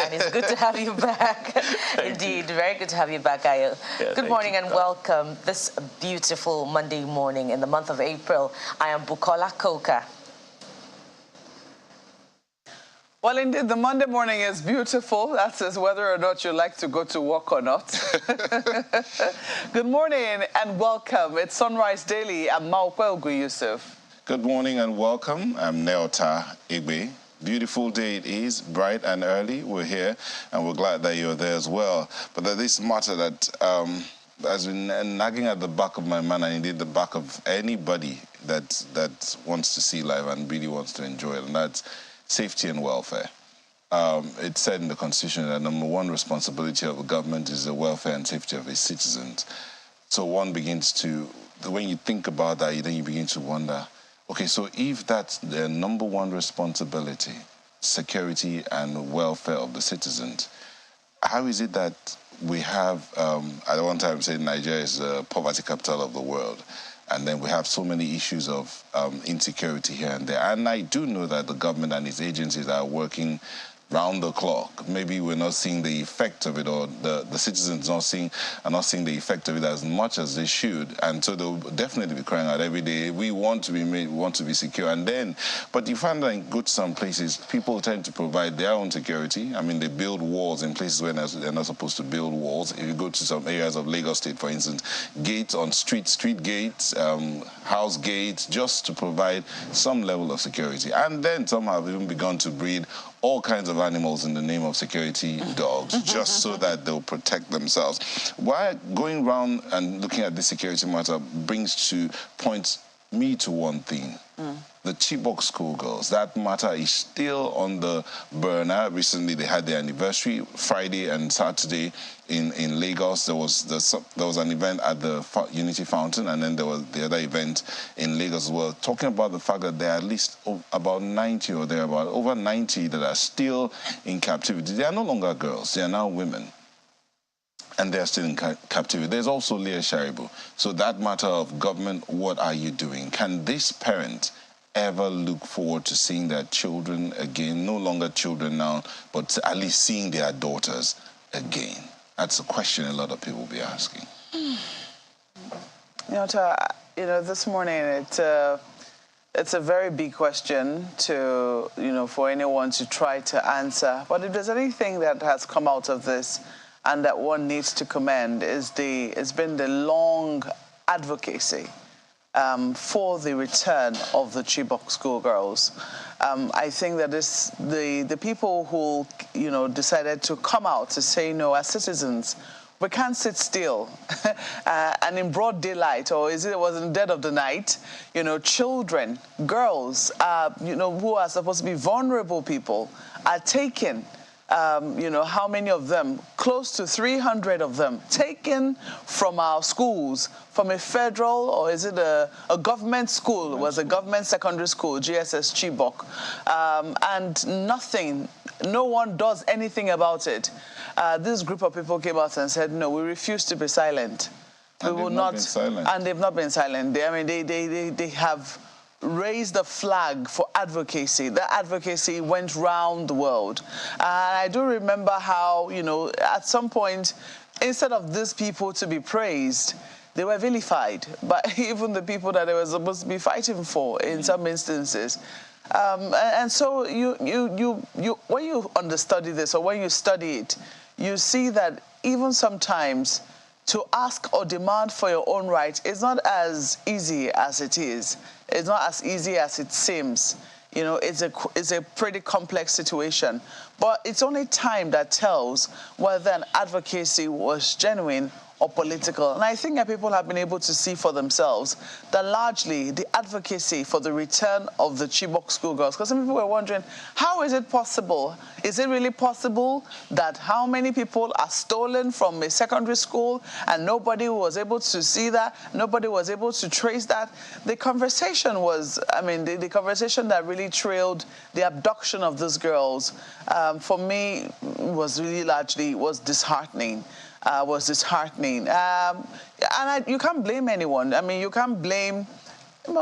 and it's good to have you back. Indeed, very good to have you back, Ayo. Yeah, good morning and welcome this beautiful Monday morning in the month of April. I am Bukola Koka. Well, indeed, the Monday morning is beautiful. That says whether or not you like to go to work or not. Good morning and welcome. It's Sunrise Daily. I'm Maupelgu Yusuf. Good morning and welcome. I'm Neota Igbe. Beautiful day it is, bright and early. We're here and we're glad that you're there as well. But there's this matter that has been nagging at the back of my mind, and indeed the back of anybody that wants to see life and really wants to enjoy it, and that's safety and welfare. It's said in the Constitution that number one responsibility of the government is the welfare and safety of its citizens. So one begins to, when you think about that, then you begin to wonder, okay, so if that's the number one responsibility, security and welfare of the citizens, how is it that we have, at one time saying Nigeria is the poverty capital of the world, and then we have so many issues of insecurity here and there. And I do know that the government and its agencies are working round the clock. Maybe we're not seeing the effect of it, or the citizens are not seeing the effect of it as much as they should. And so they'll definitely be crying out every day, we want to be made, we want to be secure. And then, but you find that in good some places, people tend to provide their own security. I mean, they build walls in places where they're not supposed to build walls. If you go to some areas of Lagos State, for instance, gates on street gates, house gates, just to provide some level of security. And then some have even begun to breed all kinds of animals in the name of security dogs, just so that they'll protect themselves. Why going around and looking at this security matter points me to one thing. The Chibok schoolgirls, that matter is still on the burner. Recently, they had their anniversary, Friday and Saturday in Lagos. There was an event at the Unity Fountain, and then there was the other event in Lagos as well, talking about the fact that there are at least about 90 or thereabout, over 90 that are still in captivity. They are no longer girls, they are now women. And they're still in captivity. There's also Leah Sharibu. So that matter of government, what are you doing? Can this parent ever look forward to seeing their children again? No longer children now, but at least seeing their daughters again. That's a question a lot of people will be asking. This morning it's a very big question to, for anyone to try to answer. But if there's anything that has come out of this and that one needs to commend, it's been the long advocacy for the return of the Chibok schoolgirls. I think that the people who decided to come out to say no as citizens, we can't sit still and in broad daylight, or was in the dead of the night, children, girls, who are supposed to be vulnerable people are taken. How many of them? Close to 300 of them taken from our schools, from a federal, or is it a government school? It was a government secondary school, GSS Chibok. And no one does anything about it. This group of people came out and said, no, we refuse to be silent. We will not. And they've not been silent. They have raised the flag for advocacy. The advocacy went round the world. And I do remember how, at some point, instead of these people to be praised, they were vilified by even the people that they were supposed to be fighting for in some instances. And so when you understudy this, or when you study it, you see that even sometimes to ask or demand for your own rights is not as easy as it is. It's not as easy as it seems. It's a pretty complex situation. But it's only time that tells whether an advocacy was genuine or political. And I think that people have been able to see for themselves that largely the advocacy for the return of the Chibok schoolgirls, because some people were wondering, how is it possible? Is it really possible that how many people are stolen from a secondary school and nobody was able to see that, nobody was able to trace that? The conversation was, the conversation that really trailed the abduction of these girls, for me, was really largely disheartening. You can't blame anyone. You can't blame,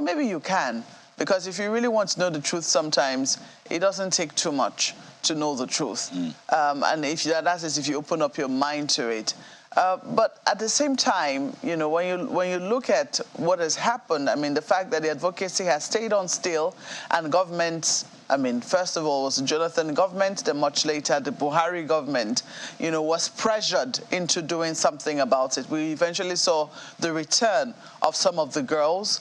maybe you can, because if you really want to know the truth sometimes, it doesn't take too much to know the truth. And if that is if you open up your mind to it. But at the same time, you know, when you look at what has happened, I mean, the fact that the advocacy has stayed on still, and governments, I mean, first of all, it was the Jonathan government, then much later the Buhari government, you know, was pressured into doing something about it. We eventually saw the return of some of the girls,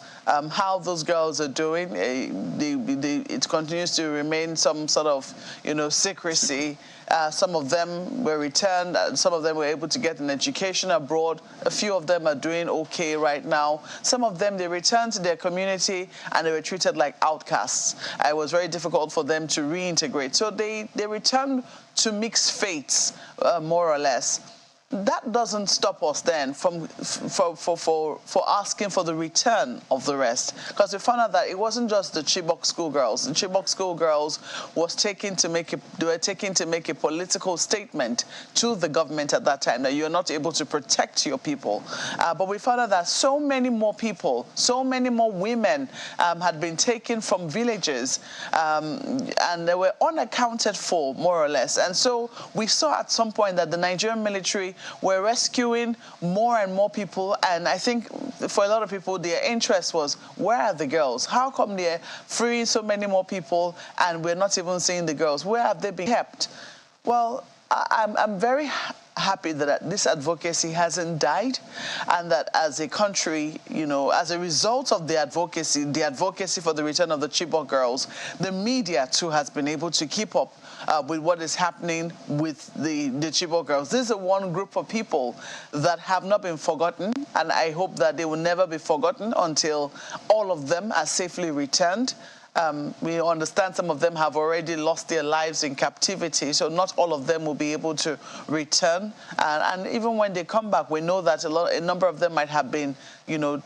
how those girls are doing. It continues to remain some sort of, you know, secrecy. Some of them were returned, some of them were able to get an education abroad. A few of them are doing okay right now. Some of them, they returned to their community and they were treated like outcasts. It was very difficult for them to reintegrate. So they returned to mixed faiths, more or less. That doesn't stop us then from for asking for the return of the rest, because we found out that it wasn't just the Chibok schoolgirls. The Chibok schoolgirls was taken to make a political statement to the government at that time that you're not able to protect your people. But we found out that so many more people, so many more women had been taken from villages, and they were unaccounted for, more or less. And so we saw at some point that the Nigerian military were rescuing more and more people, and I think for a lot of people, their interest was, where are the girls? How come they're freeing so many more people and we're not even seeing the girls? Where have they been kept? Well, I'm very happy that this advocacy hasn't died, and that as a country, you know, as a result of the advocacy for the return of the Chibok girls, the media too has been able to keep up with what is happening with the Chibok girls. This is one group of people that have not been forgotten, and I hope that they will never be forgotten until all of them are safely returned. We understand some of them have already lost their lives in captivity, so not all of them will be able to return. And even when they come back, we know that a number of them might have been, you know,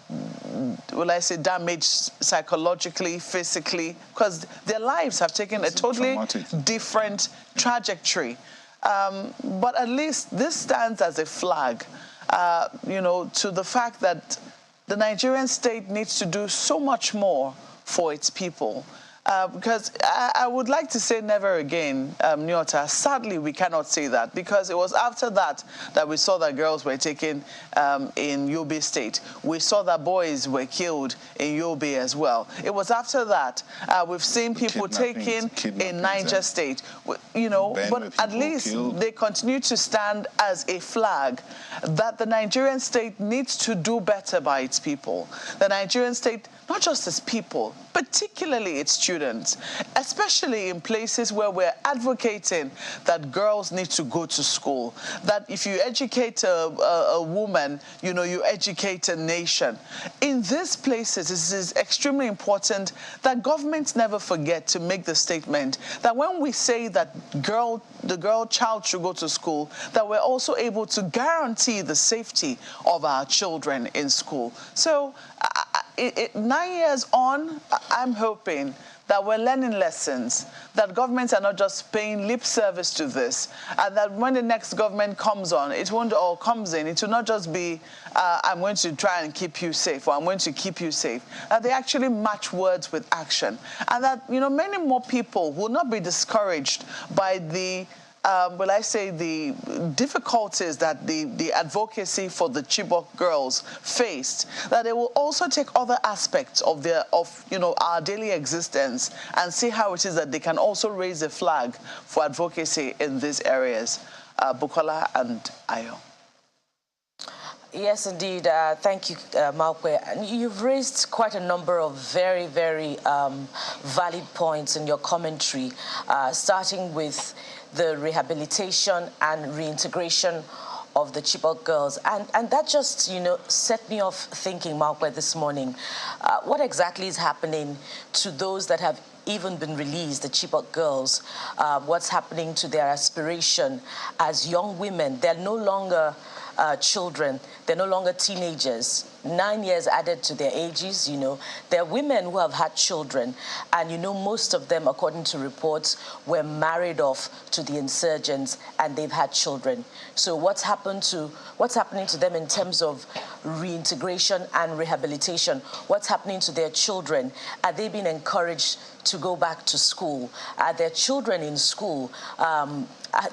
will I say, damaged psychologically, physically, because their lives have taken a totally different trajectory. But at least this stands as a flag, you know, to the fact that the Nigerian state needs to do so much more for its people. Because I would like to say never again, Nyota. Sadly, we cannot say that, because it was after that we saw that girls were taken in Yobe State. We saw that boys were killed in Yobe as well. It was after that we've seen people taken in Niger State. You know, but at least they continue to stand as a flag that the Nigerian state needs to do better by its people. The Nigerian state, not just its people, particularly its students, especially in places where we're advocating that girls need to go to school, that if you educate a woman, you know, you educate a nation. In these places, it is extremely important that governments never forget to make the statement that when we say that the child should go to school, that we're also able to guarantee the safety of our children in school. So 9 years on, I'm hoping that we're learning lessons, that governments are not just paying lip service to this, and that when the next government comes on, it won't all comes in. It will not just be, I'm going to try and keep you safe, or I'm going to keep you safe. That they actually match words with action, and that, you know, many more people will not be discouraged by the will I say the difficulties that the advocacy for the Chibok girls faced, that they will also take other aspects of you know, our daily existence and see how it is that they can also raise a flag for advocacy in these areas. Bukola and Ayo. Yes, indeed. Thank you, Malkwe. And you've raised quite a number of very, very valid points in your commentary, starting with the rehabilitation and reintegration of the Chibok girls. And that just, you know, set me off thinking, Malkwe, this morning, what exactly is happening to those that have even been released, the Chibok girls? What's happening to their aspiration as young women? They're no longer children, they're no longer teenagers. 9 years added to their ages. There are women who have had children, and most of them, according to reports, were married off to the insurgents, and they've had children. So what's happening to them in terms of reintegration and rehabilitation? What's happening to their children? Are they being encouraged to go back to school? Are their children in school?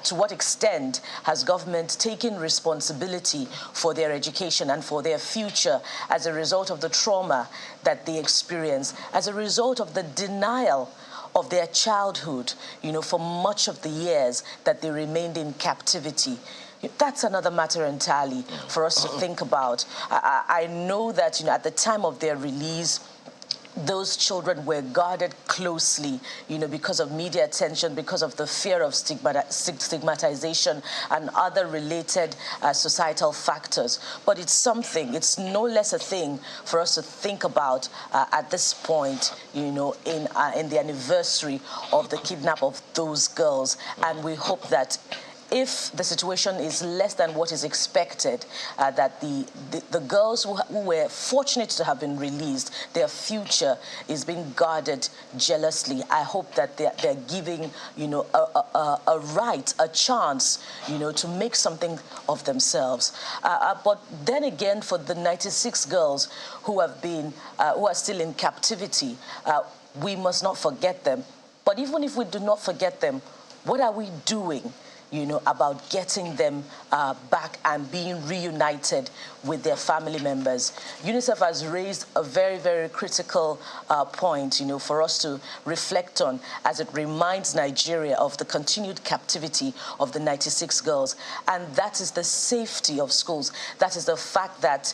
To what extent has government taken responsibility for their education and for their future as a result of the trauma that they experience, as a result of the denial of their childhood, for much of the years that they remained in captivity? That's another matter entirely for us to think about. I know that, at the time of their release, those children were guarded closely, because of media attention, because of the fear of stigmatization and other related societal factors. But it's no less a thing for us to think about at this point, in the anniversary of the kidnap of those girls. And we hope that if the situation is less than what is expected, that the girls who were fortunate to have been released, their future is being guarded jealously. I hope that they're giving, a right, a chance, to make something of themselves. But then again, for the 96 girls who are still in captivity, we must not forget them. But even if we do not forget them, what are we doing about getting them back and being reunited with their family members? UNICEF has raised a very, very critical point, for us to reflect on, as it reminds Nigeria of the continued captivity of the 96 girls. And that is the safety of schools. That is the fact that,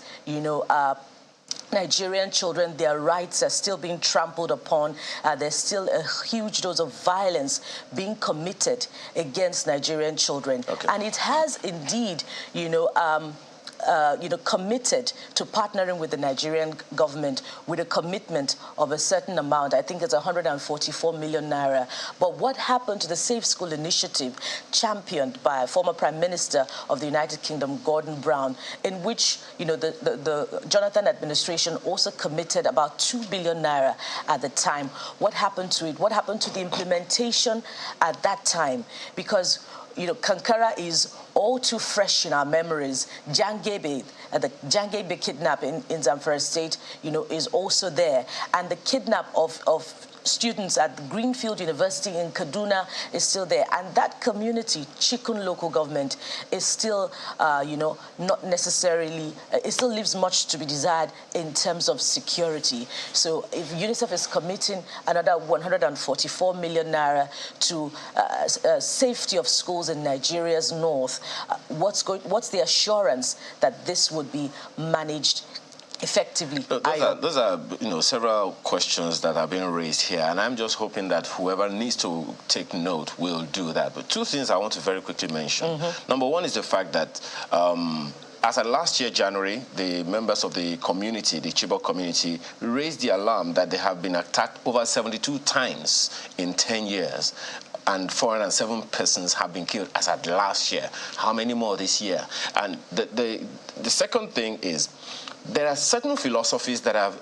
Nigerian children, their rights are still being trampled upon. There's still a huge dose of violence being committed against Nigerian children. Okay. And it has indeed, committed to partnering with the Nigerian government with a commitment of a certain amount. I think it's 144 million naira. But what happened to the Safe School Initiative, championed by former Prime Minister of the United Kingdom, Gordon Brown, in which, the Jonathan administration also committed about 2 billion naira at the time? What happened to it? What happened to the implementation at that time? Because Kankara is all too fresh in our memories. Jangebe, the Jangebe kidnap in Zamfara State, is also there. And the kidnap of students at the Greenfield University in Kaduna is still there. And that community, Chikun local government, is still, not necessarily, it still leaves much to be desired in terms of security. So if UNICEF is committing another 144 million naira to safety of schools in Nigeria's north, what's the assurance that this would be managed effectively? Those are several questions that have been raised here, and I'm just hoping that whoever needs to take note will do that. But two things I want to very quickly mention. Number one is the fact that as of last year, January, the members of the community, the Chibok community, raised the alarm that they have been attacked over 72 times in 10 years. And 407 persons have been killed as at last year. How many more this year? And the second thing is, there are certain philosophies that have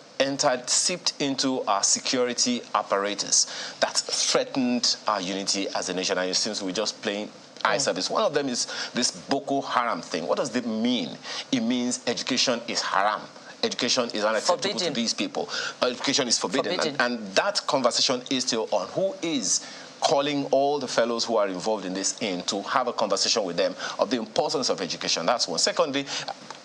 seeped into our security apparatus that threatened our unity as a nation. And it seems we're just playing eye service. One of them is this Boko Haram thing. What does it mean? It means education is haram. Education is unacceptable to these people. Education is forbidden. And that conversation is still on. Who is calling all the fellows who are involved in this in to have a conversation with them of the importance of education? That's one. Secondly,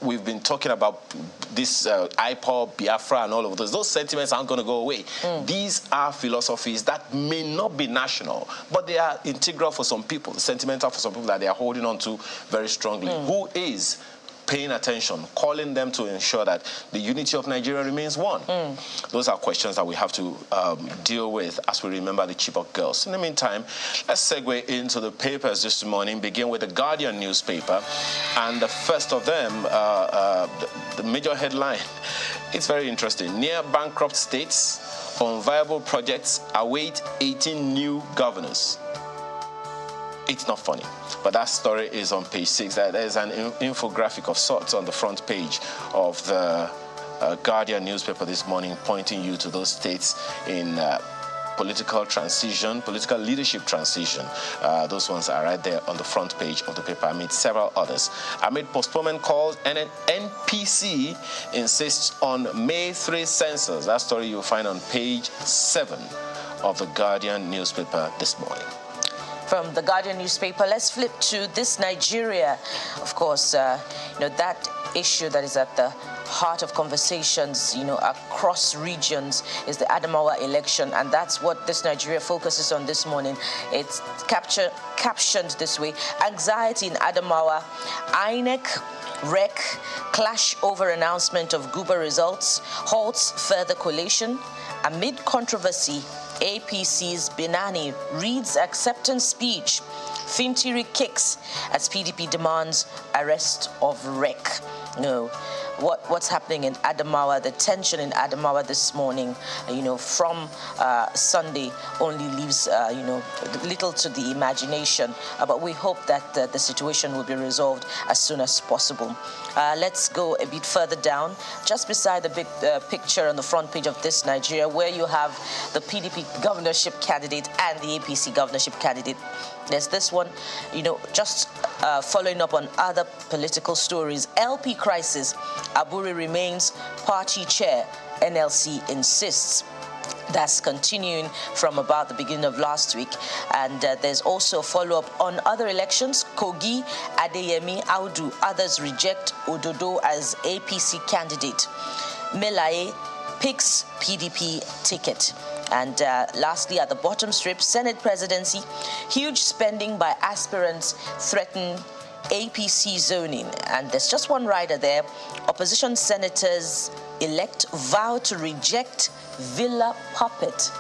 we've been talking about this IPOB, Biafra, and all of those. Those sentiments aren't going to go away. These are philosophies that may not be national, but they are integral for some people, sentimental for some people that they are holding on to very strongly. Who is paying attention, calling them to ensure that the unity of Nigeria remains one? Those are questions that we have to deal with as we remember the Chibok girls. In the meantime, let's segue into the papers this morning, begin with the Guardian newspaper. And the first of them, the major headline, it's very interesting. Near bankrupt states on viable projects await 18 new governors. It's not funny, but that story is on page 6. There's an infographic of sorts on the front page of the Guardian newspaper this morning, pointing you to those states in political transition, political leadership transition. Those ones are right there on the front page of the paper, amid several others. Amid postponement calls, and an NPC insists on May 3 census. That story you'll find on page 7 of the Guardian newspaper this morning. From the Guardian newspaper, let's flip to This Nigeria. Of course, that issue that is at the heart of conversations, across regions is the Adamawa election, and that's what This Nigeria focuses on this morning. It's captioned this way: anxiety in Adamawa, INEC, REC, clash over announcement of Guba results, halts further collation. Amid controversy, APC's Benani reads acceptance speech. Fintiri kicks as PDP demands arrest of REC. What's happening in Adamawa, the tension in Adamawa this morning, from Sunday only leaves, little to the imagination. But we hope that the situation will be resolved as soon as possible. Let's go a bit further down, just beside the big picture on the front page of This Nigeria, where you have the PDP governorship candidate and the APC governorship candidate. There's this one, just following up on other political stories. LP crisis, Aburi remains party chair, NLC insists. That's continuing from about the beginning of last week. And there's also a follow-up on other elections. Kogi, Adeyemi, Audu, others reject Ododo as APC candidate. Melaye picks PDP ticket. And lastly, at the bottom strip, Senate presidency, huge spending by aspirants threaten APC zoning. And there's just one rider there. Opposition senators elect vow to reject villa puppet.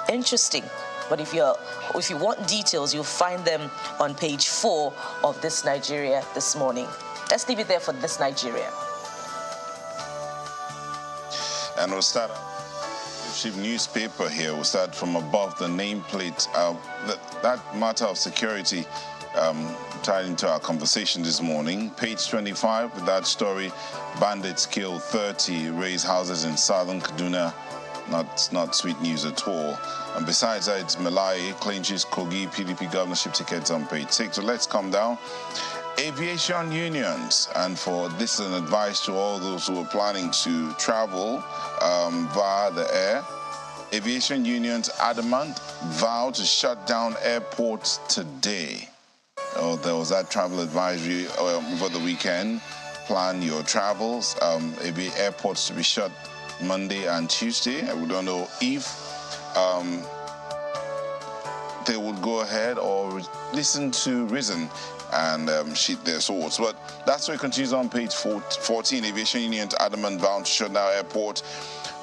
Interesting. But if you want details, you'll find them on page 4 of This Nigeria this morning. Let's leave it there for This Nigeria. And we'll start Gov'ship newspaper here. We'll start from above the nameplate. That matter of security tied into our conversation this morning. Page 25 with that story: bandits kill 30, raise houses in southern Kaduna. Not sweet news at all. And besides that, it's Melaye clinches Kogi PDP governorship tickets on page 6. So let's come down. Aviation unions, and this is an advice to all those who are planning to travel via the air. Aviation unions adamant, vow to shut down airports today. There was that travel advisory over the weekend. Plan your travels. Airports to be shut Monday and Tuesday. We don't know if they would go ahead or listen to reason and sheet their swords. But that's where it continues on page 14. Aviation unions adamant, bound to shut down airport.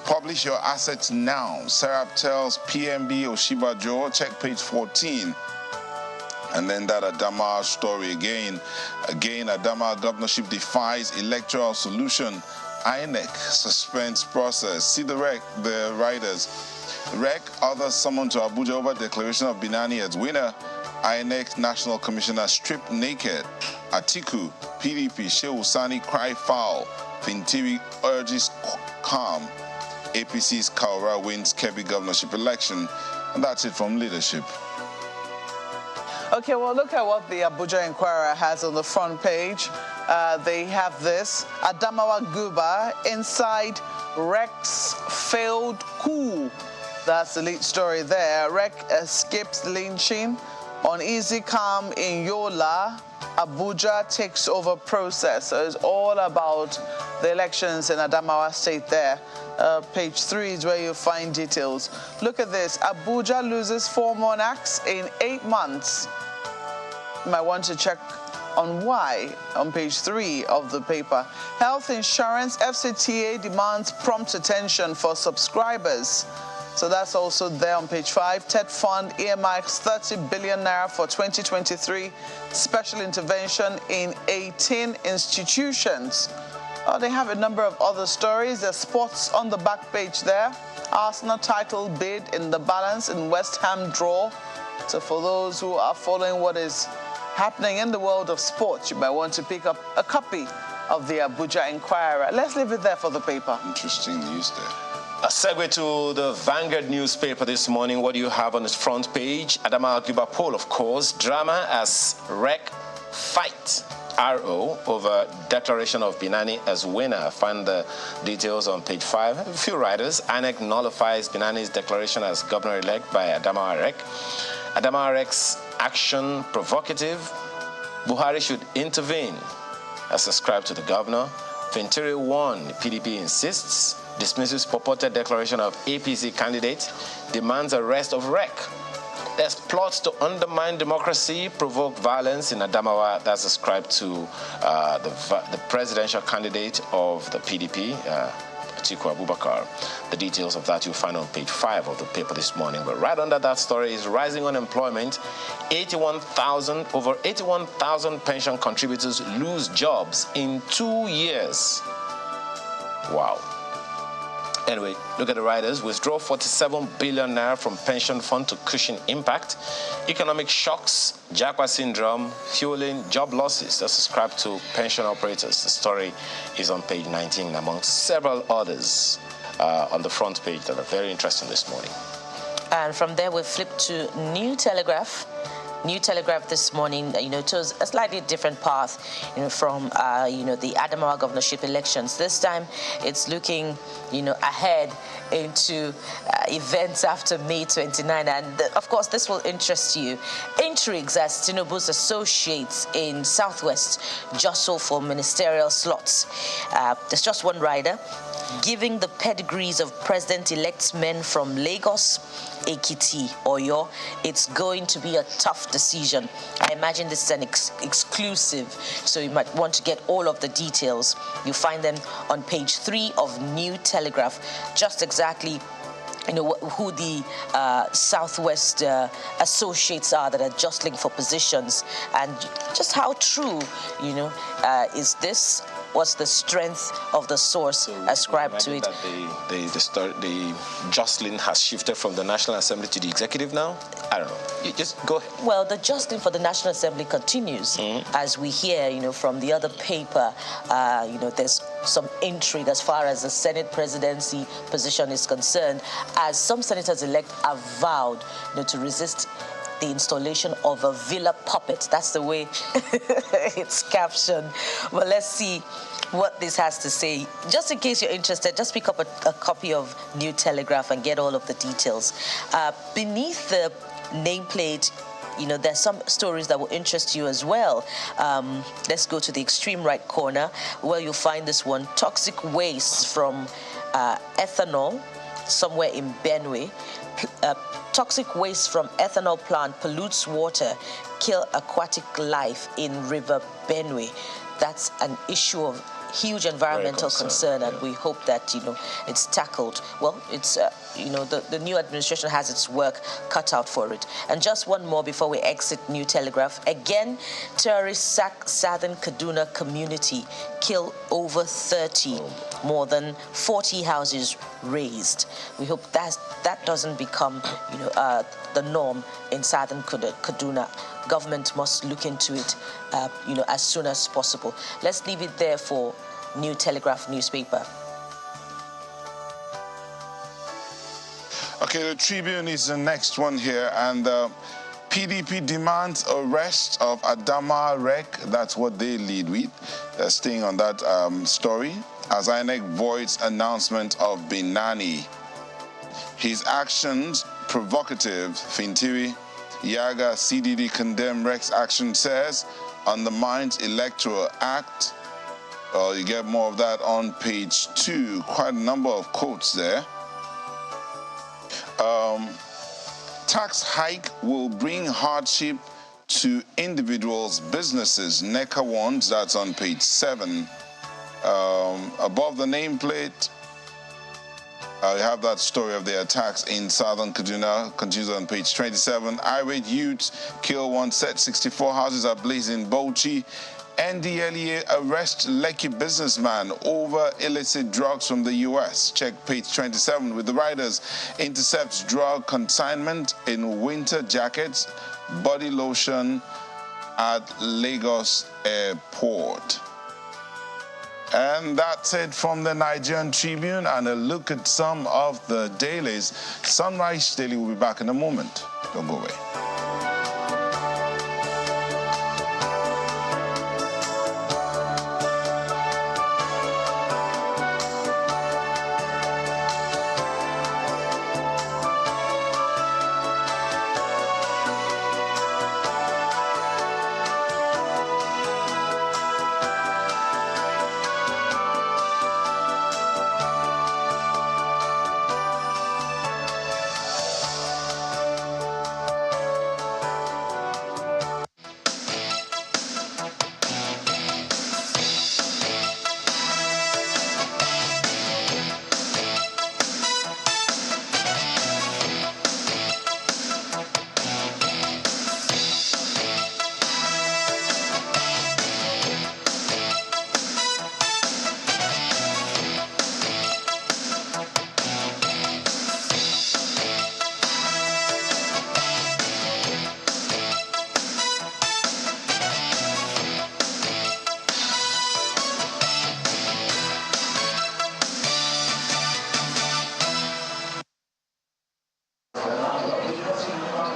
Publish your assets now. Serap tells PMB Oshibajo. Check page 14. And then that Adamawa story again. Adamawa governorship defies electoral solution. INEC suspends process. See the riders. REC, others summoned to Abuja over declaration of Binani as winner. INEC National Commissioner stripped naked. Atiku, PDP, Shehu Sani cry foul. Fintiri urges calm. APC's Kaura wins Kebbi governorship election. And that's it from leadership. Okay, well, look at what the Abuja Inquirer has on the front page. They have this: Adamawa Guba inside REC's failed coup. That's the lead story there. REC escapes lynching. Uneasy calm in Yola. Abuja takes over process. So it's all about the elections in Adamawa State there. Page 3 is where you'll find details. Look at this. Abuja loses 4 monarchs in 8 months. You might want to check on why on page 3 of the paper. Health insurance, FCTA demands prompt attention for subscribers. So that's also there on page 5. TED Fund earmarks 30 billion naira for 2023. Special intervention in 18 institutions. They have a number of other stories. There's sports on the back page there. Arsenal title bid in the balance in West Ham draw. So for those who are following what is happening in the world of sports, you might want to pick up a copy of the Abuja Inquirer. Let's leave it there for the paper. Interesting news there. A segue to the Vanguard newspaper this morning. What do you have on its front page? Adamawa poll, of course. Drama as REC fight RO over declaration of Binani as winner. Find the details on page 5. A few writers. INEC nullifies Binani's declaration as governor-elect by Adamawa REC. Adamawa REC's action provocative. Buhari should intervene, as ascribed to the governor. Venturi won, PDP insists. Dismisses purported declaration of APC candidate. Demands arrest of REC. There's plots to undermine democracy, provoke violence in Adamawa. That's ascribed to the presidential candidate of the PDP, Atiku Abubakar. The details of that you'll find on page 5 of the paper this morning. But right under that story is rising unemployment. Over 81,000 pension contributors lose jobs in 2 years. Wow. Anyway, look at the riders. Withdraw 47 billion naira from pension fund to cushion impact. Economic shocks, Japa syndrome, fueling job losses. That's ascribed to pension operators. The story is on page 19, amongst several others on the front page that are very interesting this morning. And from there, we flip to New Telegraph. New Telegraph this morning, chose a slightly different path, from, the Adamawa governorship elections. This time, it's looking, ahead into events after May 29. And, of course, this will interest you. Intrigues as Tinubu's associates in Southwest jostle for ministerial slots. There's just one rider giving the pedigrees of president-elect's men from Lagos, Ekiti, Oyo. It's going to be a tough decision. I imagine this is an exclusive, so you might want to get all of the details. You find them on page 3 of New Telegraph. Just exactly who the Southwest associates are that are jostling for positions, and just how true, is this? What's the strength of the source ascribed to it? That the jostling has shifted from the National Assembly to the executive now? I don't know. You just go ahead. Well, the jostling for the National Assembly continues. As we hear, from the other paper, there's some intrigue as far as the Senate presidency position is concerned, as some senators-elect have vowed to resist the installation of a villa puppet. That's the way it's captioned. Well, let's see what this has to say. Just in case you're interested, just pick up a copy of New Telegraph and get all of the details. Beneath the nameplate, there's some stories that will interest you as well. Let's go to the extreme right corner, where you'll find this one: toxic waste from ethanol somewhere in Benue. Toxic waste from ethanol plant pollutes water, kill aquatic life in River Benue. That's an issue of huge environmental concern, and we hope that it's tackled. Well, it's the new administration has its work cut out for it. And just one more before we exit New Telegraph. Again, terrorists sack Southern Kaduna community, kill over 30, more than 40 houses razed. We hope that doesn't become the norm in Southern Kaduna. Government must look into it, as soon as possible. Let's leave it there for New Telegraph newspaper. Okay, the Tribune is the next one here, and PDP demands arrest of Adamawa REC. That's what they lead with. They're staying on that story, as INEC voids announcement of Binani. His actions provocative. Fintiri Yaga CDD condemn REC's action, says undermines Electoral Act. You get more of that on page 2. Quite a number of quotes there. Tax hike will bring hardship to individuals, businesses. NECA warns. That's on page 7. Above the nameplate, you have that story of the attacks in Southern Kaduna. Continues on page 27. Irate youths kill one set. 64 houses are blazing in Bauchi. NDLEA arrests Lekki businessman over illicit drugs from the U.S. Check page 27 with the riders. Intercepts drug consignment in winter jackets, body lotion at Lagos Airport. And that's it from the Nigerian Tribune, and a look at some of the dailies. Sunrise Daily will be back in a moment. Don't go away.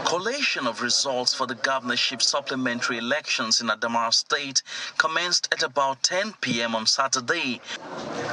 Collation of results for the governorship supplementary elections in Adamawa State commenced at about 10 p.m. on Saturday.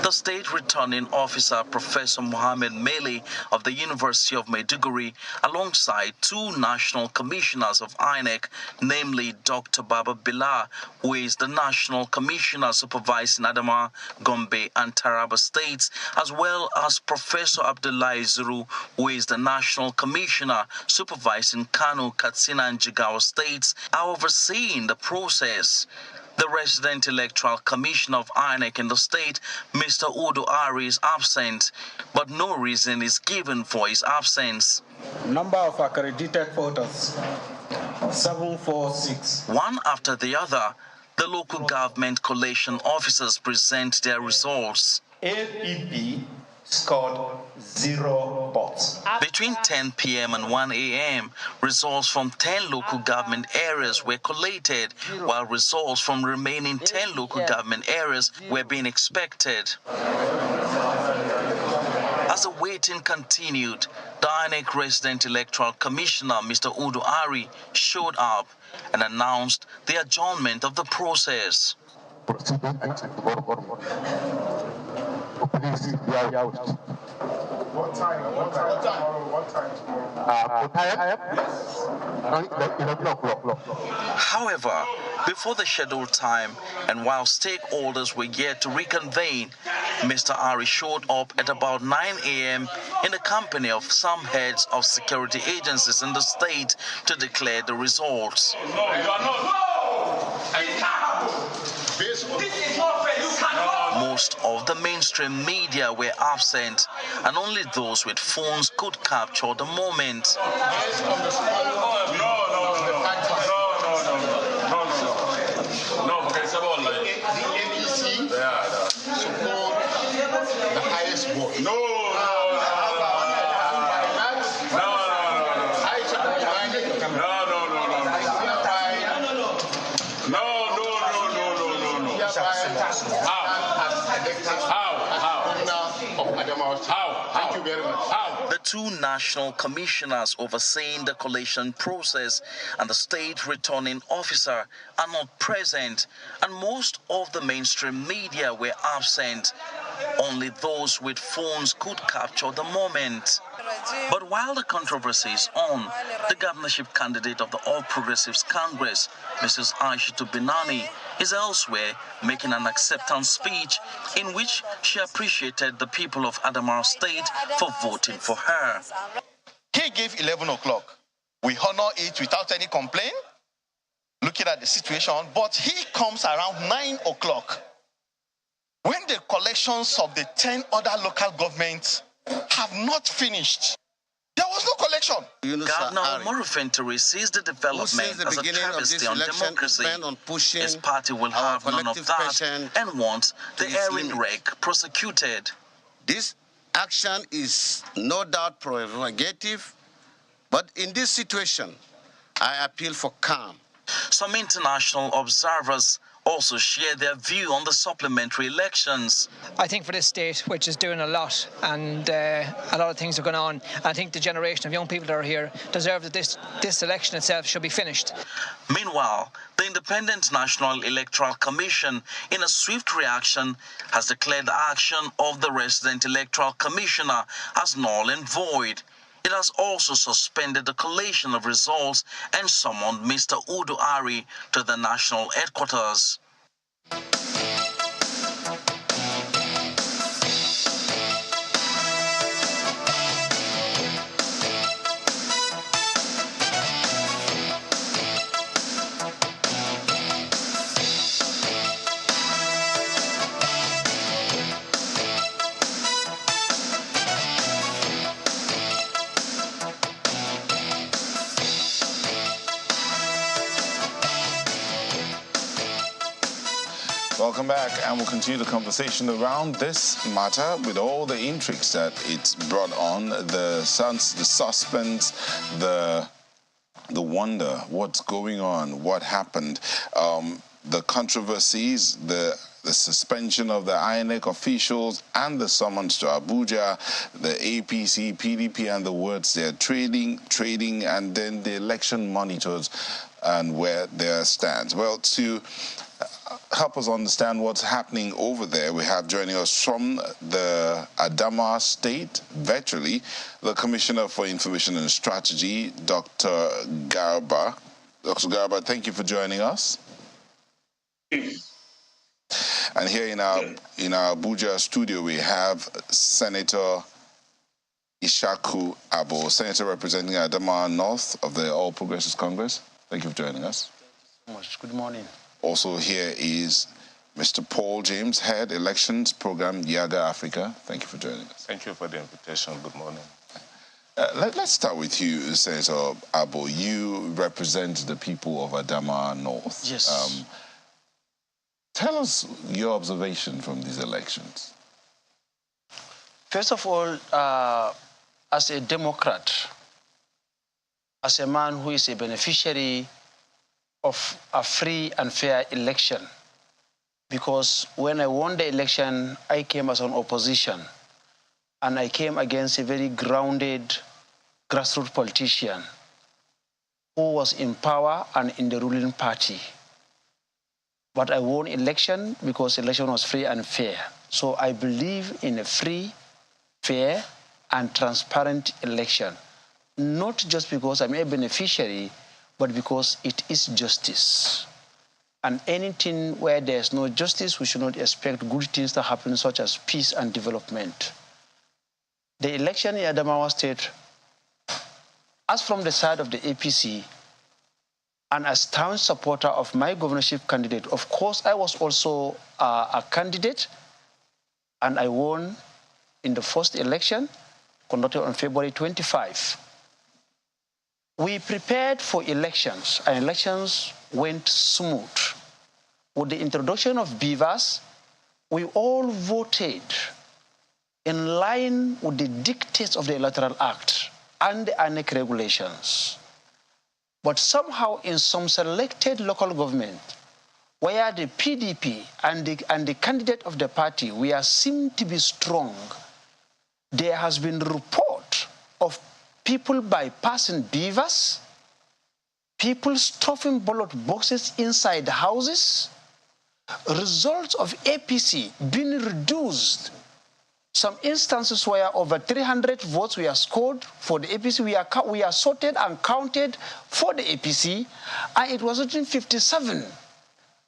The state returning officer, Professor Mohammed Mele of the University of Maiduguri, alongside two national commissioners of INEC, namely Dr. Baba Bilal, who is the national commissioner supervising Adamawa, Gombe, and Taraba states, as well as Professor Abdullahi Zuru, who is the national commissioner supervising Kano, Katsina, and Jigawa states, are overseeing the process. The resident electoral commissioner of INEC in the state, Mr. Udo Ari, is absent, but no reason is given for his absence. Number of accredited voters, 746. One after the other, the local government collation officers present their results. APP scored 0 votes. Between 10 p.m. and 1 a.m., results from 10 local government areas were collated, while results from remaining 10 local government areas were being expected. As the waiting continued, the INEC resident electoral commissioner, Mr. Udo Ari, showed up and announced the adjournment of the process. What time tomorrow? However, before the scheduled time, and while stakeholders were yet to reconvene, Mr. Ari showed up at about 9 a.m. in the company of some heads of security agencies in the state to declare the results. No, you are not. It can't happen. This is not fair. You cannot. Most of the mainstream media were absent, and only those with phones could capture the moment. The two national commissioners overseeing the collation process and the state returning officer are not present, and most of the mainstream media were absent. Only those with phones could capture the moment. But while the controversy is on, the governorship candidate of the All Progressives Congress, Mrs. Aishatu Binani, is elsewhere making an acceptance speech in which she appreciated the people of Adamawa State for voting for her. He gave 11 o'clock. We honor it without any complaint, looking at the situation, but he comes around 9 o'clock. When the collections of the 10 other local governments have not finished, there was no collection. Governor Morufenturi sees the development as a travesty on democracy. His party will have none of that and wants the airing reg prosecuted. This action is no doubt prerogative, but in this situation, I appeal for calm. Some international observers also share their view on the supplementary elections. I think for this state, which is doing a lot, and a lot of things are going on, I think the generation of young people that are here deserve that this election itself should be finished. Meanwhile, the Independent National Electoral Commission, in a swift reaction, has declared the action of the resident electoral commissioner as null and void. It has also suspended the collation of results and summoned Mr. Udo Ari to the national headquarters. Welcome back, and we'll continue the conversation around this matter with all the intrigues that it's brought on, the suspense, the wonder, what's going on, what happened, the controversies, the suspension of the INEC officials and the summons to Abuja, the APC, PDP, and the words they're trading, and then the election monitors and where their stands. Well, to help us understand what's happening over there, we have joining us from the Adamawa State, virtually, the Commissioner for Information and Strategy, Dr. Garba. Dr. Garba, thank you for joining us. And here in our Abuja studio, we have Senator Ishaku Abo, Senator representing Adamawa North of the All Progressives Congress. Thank you for joining us. Thank you so much. Good morning. Also here is Mr. Paul James, Head Elections Program, Yaga Africa. Thank you for joining us. Thank you for the invitation. Good morning. Let's start with you, Senator Abo. You represent the people of Adamawa North. Yes. Tell us your observation from these elections. First of all, as a Democrat, as a man who is a beneficiary of a free and fair election, because when I won the election, I came as an opposition, and I came against a very grounded grassroots politician who was in power and in the ruling party. But I won election because election was free and fair. So I believe in a free, fair, and transparent election, not just because I'm a beneficiary, but because it is justice. And anything where there's no justice, we should not expect good things to happen, such as peace and development. The election in Adamawa State, as from the side of the APC, and as town supporter of my governorship candidate, of course, I was also a candidate, and I won in the first election, conducted on February 25. We prepared for elections, and elections went smooth. With the introduction of beavers, we all voted in line with the dictates of the Electoral Act and the INEC regulations. But somehow in some selected local government, where the PDP and the candidate of the party seem to be strong, there has been report of people bypassing beavers, people stuffing ballot boxes inside houses, results of APC being reduced. Some instances where over 300 votes were scored for the APC, we are sorted and counted for the APC, and it was 57.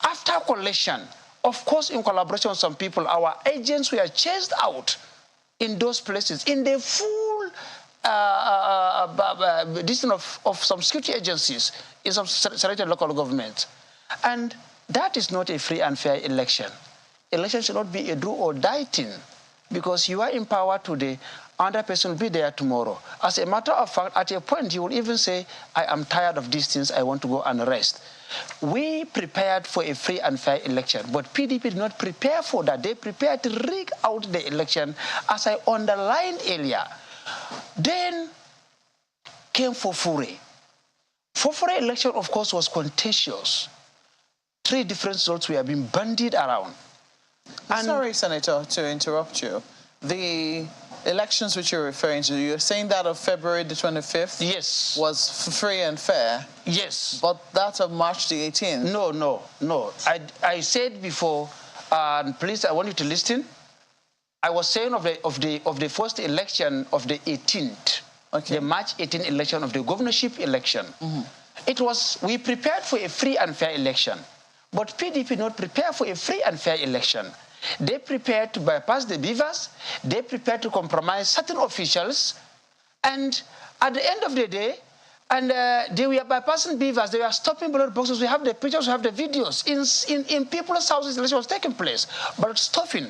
After collection, of course, in collaboration with some people, our agents were chased out in those places in the full distance of some security agencies in some selected local governments. And that is not a free and fair election. Election should not be a do or die thing, because you are in power today, another person will be there tomorrow. As a matter of fact, at a point, you will even say, I am tired of these things, I want to go and rest. We prepared for a free and fair election, but PDP did not prepare for that. They prepared to rig out the election, as I underlined earlier. Then came Fofure. Fofure election, of course, was contentious. 3 different results were being bandied around. And sorry, Senator, to interrupt you. The elections which you're referring to, you're saying that of February the 25th? Yes. Was free and fair? Yes. But that of March the 18th? No. I said before, please, I want you to listen. I was saying of the first election of the 18th, the March 18th election of the governorship election. It was, we prepared for a free and fair election, but PDP not prepared for a free and fair election. They prepared to bypass the beavers, they prepared to compromise certain officials, and at the end of the day, they were bypassing beavers, they were stopping ballot boxes. We have the pictures, we have the videos. In people's houses, election was taking place, but stopping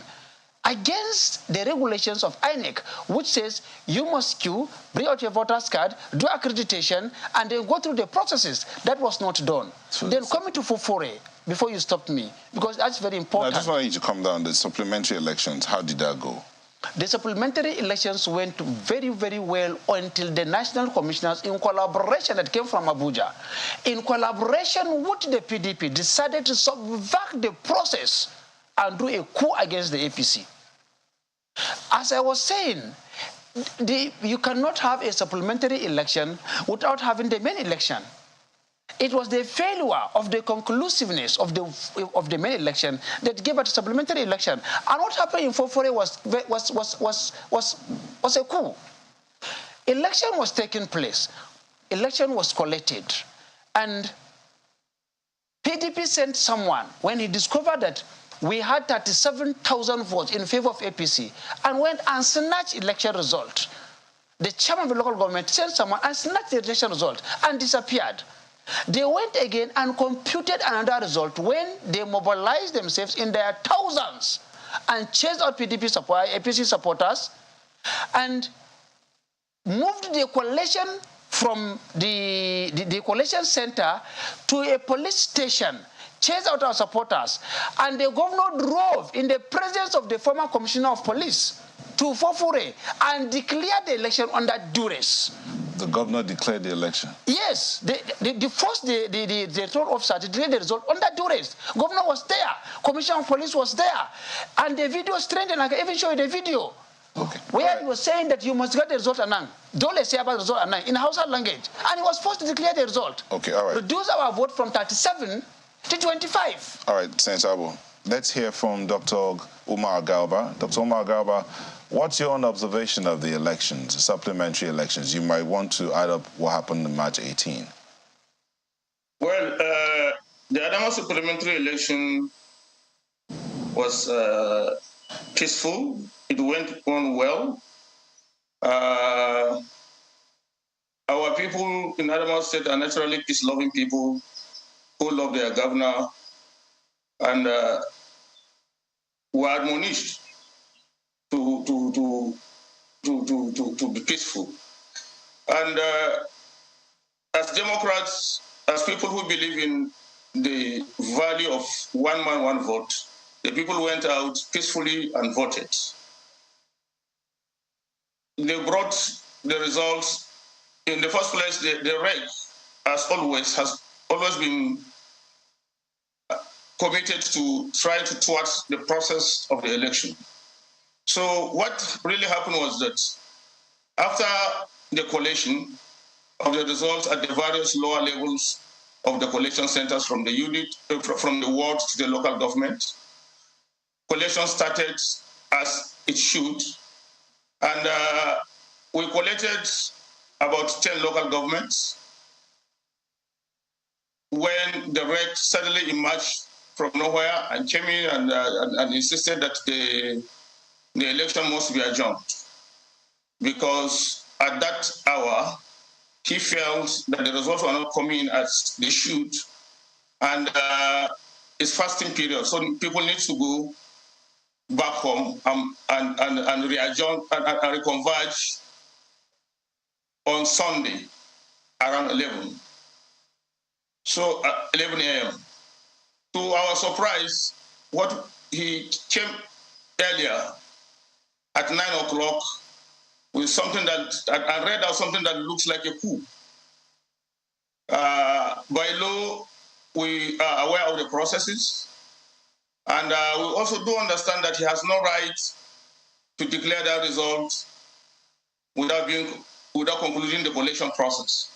against the regulations of INEC, which says you must queue, bring out your voter's card, do accreditation, and then go through the processes. That was not done. Then coming to Fufore, before you stopped me, because that's very important. I just want you to come down. The supplementary elections, how did that go? The supplementary elections went very, very well until the national commissioners, in collaboration that came from Abuja, in collaboration with the PDP, decided to subvert the process and do a coup against the APC. As I was saying, you cannot have a supplementary election without having the main election. It was the failure of the conclusiveness of the main election that gave us a supplementary election. And what happened in Fofore was a coup. Election was taking place. Election was collected. And PDP sent someone when he discovered that we had 37,000 votes in favor of APC and went and snatched election result. The chairman of the local government sent someone and snatched the election result and disappeared. They went again and computed another result when they mobilized themselves in their thousands and chased out APC supporters and moved the coalition from the coalition center to a police station, chased out our supporters, and the governor drove in the presence of the former commissioner of police to Fofore and declared the election under duress. The governor declared the election? Yes. The electoral officer declared the result under duress. Governor was there. Commissioner of police was there. And the video is trending. I can even show you the video. Okay. Where he was saying that you must get the result anang. Dole say about the result anang in Hausa language. And he was forced to declare the result. Okay, all right. Reduce our vote from 37 to 25. All right, Senator Abu. Let's hear from Dr. Umar Garba. Dr. Umar Garba, what's your own observation of the elections, the supplementary elections? You might want to add up what happened in March 18. Well, the Adamawa supplementary election was peaceful. It went on well. Our people in Adamawa State are naturally peace-loving people who love their governor and were admonished to be peaceful. And as Democrats, as people who believe in the value of one man, one vote, the people went out peacefully and voted. They brought the results. In the first place, the reg, as always, has always been committed to try to thwart the process of the election. So what really happened was that after the collation of the results at the various lower levels of the collation centers from the unit, from the ward to the local government, collation started as it should. And we collected about 10 local governments when the reg suddenly emerged from nowhere and came in and insisted that the election must be adjourned, because at that hour, he felt that the results were not coming as they should, and it's fasting period, so people need to go back home and readjourn and reconverge on Sunday around 11. So 11 a.m. To our surprise, what he came earlier at 9 o'clock with something that I read out something that looks like a coup. By law, we are aware of the processes. And we also do understand that he has no right to declare that result without concluding the collation process.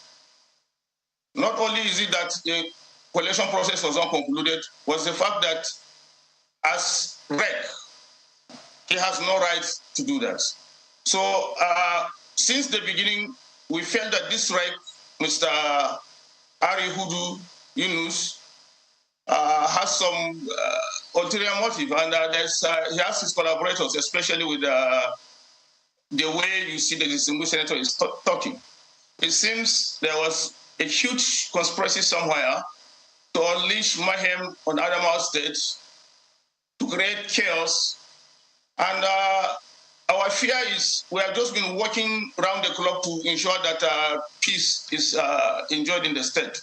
Not only is it that the collation process was not concluded, was the fact that as REC, he has no right to do that. So since the beginning, we felt that this REC, Mr. Ari Hudu Yunus, has some ulterior motive, and he has his collaborators, especially with the way you see the distinguished senator is talking. It seems there was a huge conspiracy somewhere to unleash mayhem on Adamawa State, to create chaos. And our fear is we have just been working round the clock to ensure that peace is enjoyed in the state.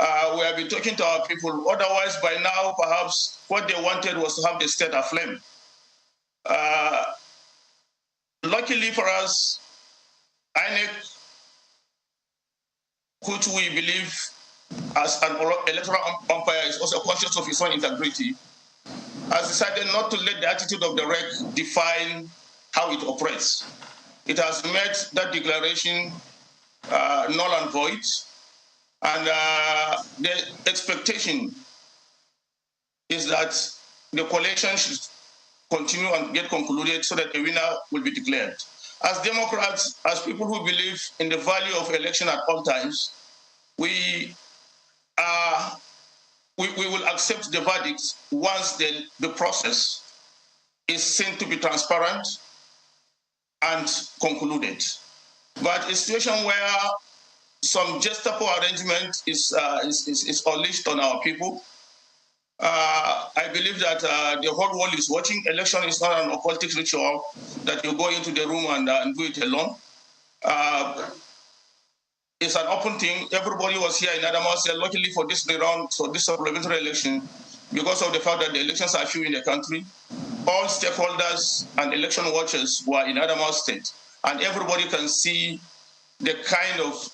We have been talking to our people. Otherwise, by now, perhaps what they wanted was to have the state aflame. Luckily for us, INEC, which we believe as an electoral umpire is also conscious of its own integrity, has decided not to let the attitude of the REC define how it operates. It has made that declaration null and void, and the expectation is that the collation should continue and get concluded so that a winner will be declared. As Democrats, as people who believe in the value of election at all times, we will accept the verdict once the process is seen to be transparent and concluded. But a situation where some Gestapo arrangement is unleashed on our people, I believe that the whole world is watching. Election is not an occultic ritual that you go into the room and do it alone. It's an open thing. Everybody was here in Adamawa. Luckily for this round, for this supplementary election, because of the fact that the elections are few in the country, all stakeholders and election watchers were in Adamawa State, and everybody can see the kind of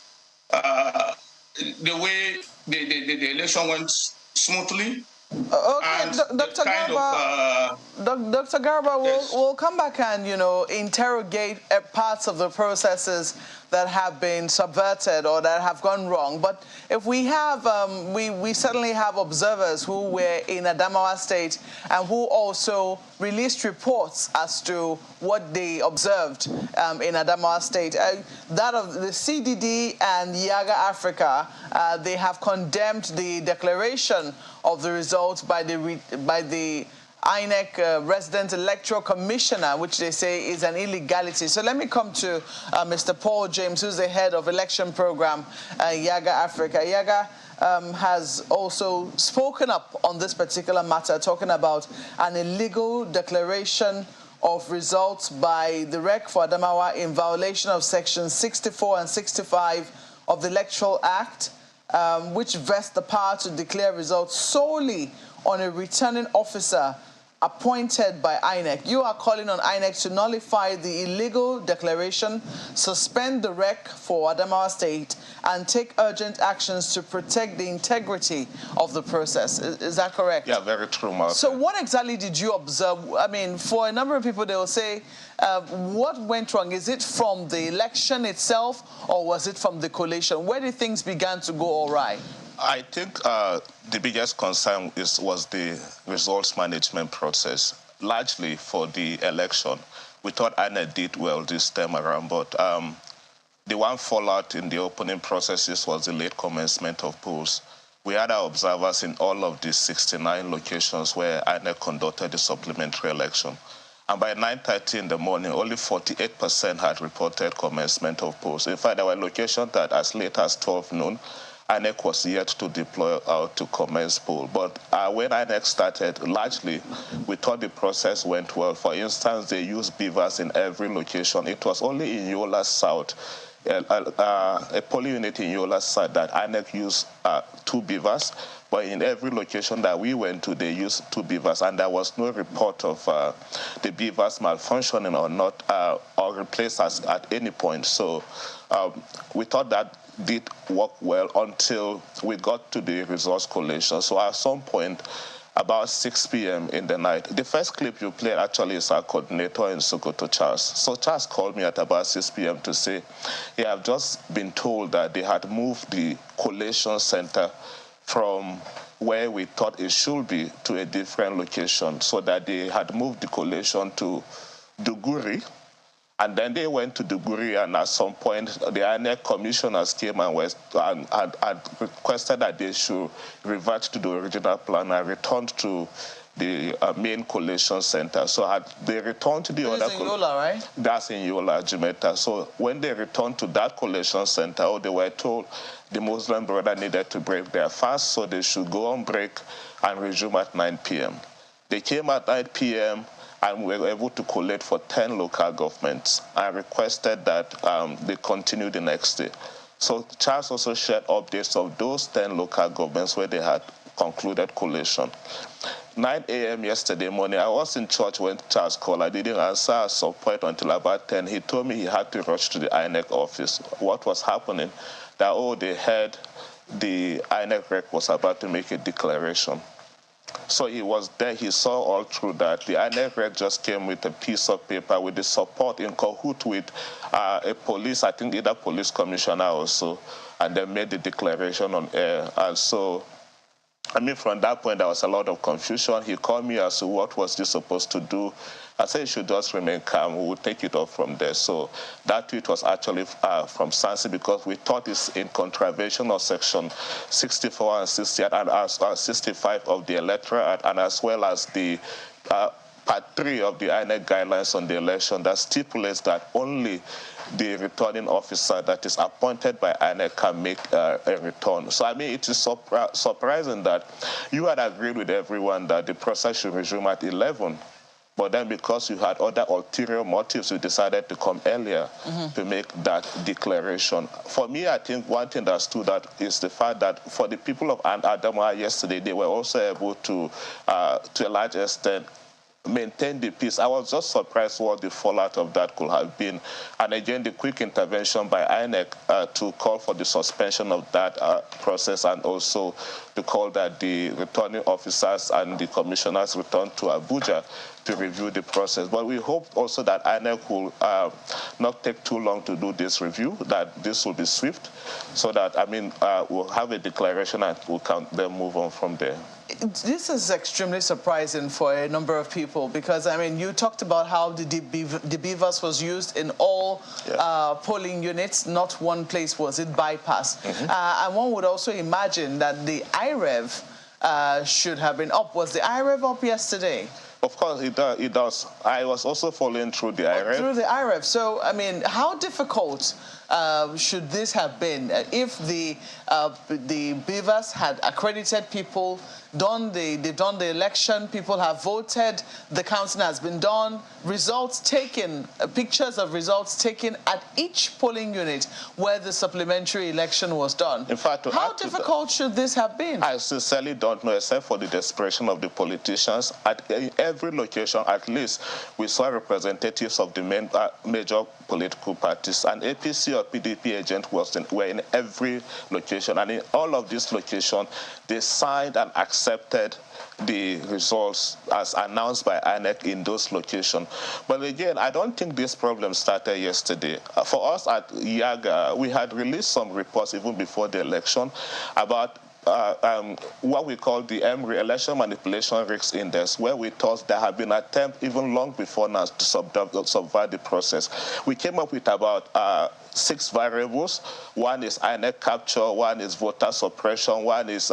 the way the election went smoothly. Okay, Dr. Garba, Dr. Garba, yes. we'll come back and, interrogate parts of the processes that have been subverted or that have gone wrong. But if we have, we certainly have observers who were in Adamawa State and who also released reports as to what they observed in Adamawa State. That of the CDD and Yaga Africa, they have condemned the declaration of the results by the INEC resident electoral commissioner, which they say is an illegality. So let me come to Mr. Paul James, who's the head of election program, Yaga Africa. Yaga has also spoken up on this particular matter, talking about an illegal declaration of results by the REC for Adamawa in violation of sections 64 and 65 of the Electoral Act, which vest the power to declare results solely on a returning officer appointed by INEC. You are calling on INEC to nullify the illegal declaration, suspend the REC for Adamawa State, and take urgent actions to protect the integrity of the process. Is that correct? Yeah, very true, Mark. So what exactly did you observe? I mean, for a number of people, they will say, what went wrong? Is it from the election itself, or was it from the collation? Where did things begin to go all right? I think the biggest concern was the results management process. Largely for the election, we thought INEC did well this time around, but the one fallout in the opening processes was the late commencement of polls. We had our observers in all of the 69 locations where INEC conducted the supplementary election. And by 9:30 in the morning, only 48% had reported commencement of polls. In fact, there were locations that as late as 12 noon, INEC was yet to deploy out to commence poll. But when INEC started, largely, we thought the process went well. For instance, they used beavers in every location. It was only in Yola South, a polling unit in Yola South, that INEC used 2 beavers. But in every location that we went to, they used 2 beavers, and there was no report of the beavers malfunctioning or not, or replaced us at any point. So we thought that did work well until we got to the results collation. So at some point, about 6 p.m. in the night. The first clip you played actually is our coordinator in Sokoto, Charles. So Charles called me at about 6 p.m. to say he had just been told that they had moved the collation center from where we thought it should be to a different location, so that they had moved the collation to Duguri. And then they went to Duguri, and at some point, the INEC commissioners came and had requested that they should revert to the original plan and return to the main collation center. So had they returned to the other... That's in Yola, right? That's in Yola, Jimeta. So when they returned to that collation center, they were told the Muslim brother needed to break their fast, so they should go on break and resume at 9 p.m. They came at 9 p.m., and we were able to collate for 10 local governments and requested that they continue the next day. So Charles also shared updates of those 10 local governments where they had concluded collation. 9 a.m. yesterday morning, I was in church when Charles called. I didn't answer at some point until about 10. He told me he had to rush to the INEC office. What was happening? That, they heard the INEC rec was about to make a declaration. So he was there, he saw all through that. The INEC rec just came with a piece of paper with the support in cahoot with a police, I think either police commissioner also, and they made the declaration on air. And so, from that point, there was a lot of confusion. He called me as to what was he supposed to do. I said he should just remain calm. We will take it off from there. So that tweet was actually from Sansi, because we thought it's in contravention of Section 64 and 68 and 65 of the Electoral Act, and as well as the Part 3 of the INEC guidelines on the election that stipulates that only the returning officer that is appointed by INEC can make a return. So, it is surprising that you had agreed with everyone that the process should resume at 11. But then because you had other ulterior motives, you decided to come earlier to make that declaration. For me, I think one thing that stood out is the fact that for the people of Adamawa yesterday, they were also able to a large extent, maintain the peace. I was just surprised what the fallout of that could have been. And again, the quick intervention by INEC to call for the suspension of that process, and also to call that the returning officers and the commissioners return to Abuja to review the process. But we hope also that INEC will not take too long to do this review, that this will be swift, so that, we'll have a declaration and we'll then move on from there. This is extremely surprising for a number of people, because, you talked about how the beavers was used in all polling units, not one place was it bypassed. And one would also imagine that the IREV should have been up. Was the IREV up yesterday? Of course, it does. I was also following through the IREV. Through the IREV. So, how difficult should this have been if the beavers had accredited people, they've done the election, people have voted, the counting has been done, results taken, pictures of results taken at each polling unit where the supplementary election was done. In fact, how difficult should this have been? I sincerely don't know, except for the desperation of the politicians. At every location, at least, we saw representatives of the major political parties, and APC or PDP agent were in every location, and in all of these locations, they signed and accepted the results as announced by INEC in those locations. But again, I don't think this problem started yesterday. For us at Yaga, we had released some reports even before the election about what we call the EMRI, Election Manipulation Risk Index, where we thought there had been attempts even long before now to subvert the process. We came up with about 6 variables. One is INEC capture, one is voter suppression, one is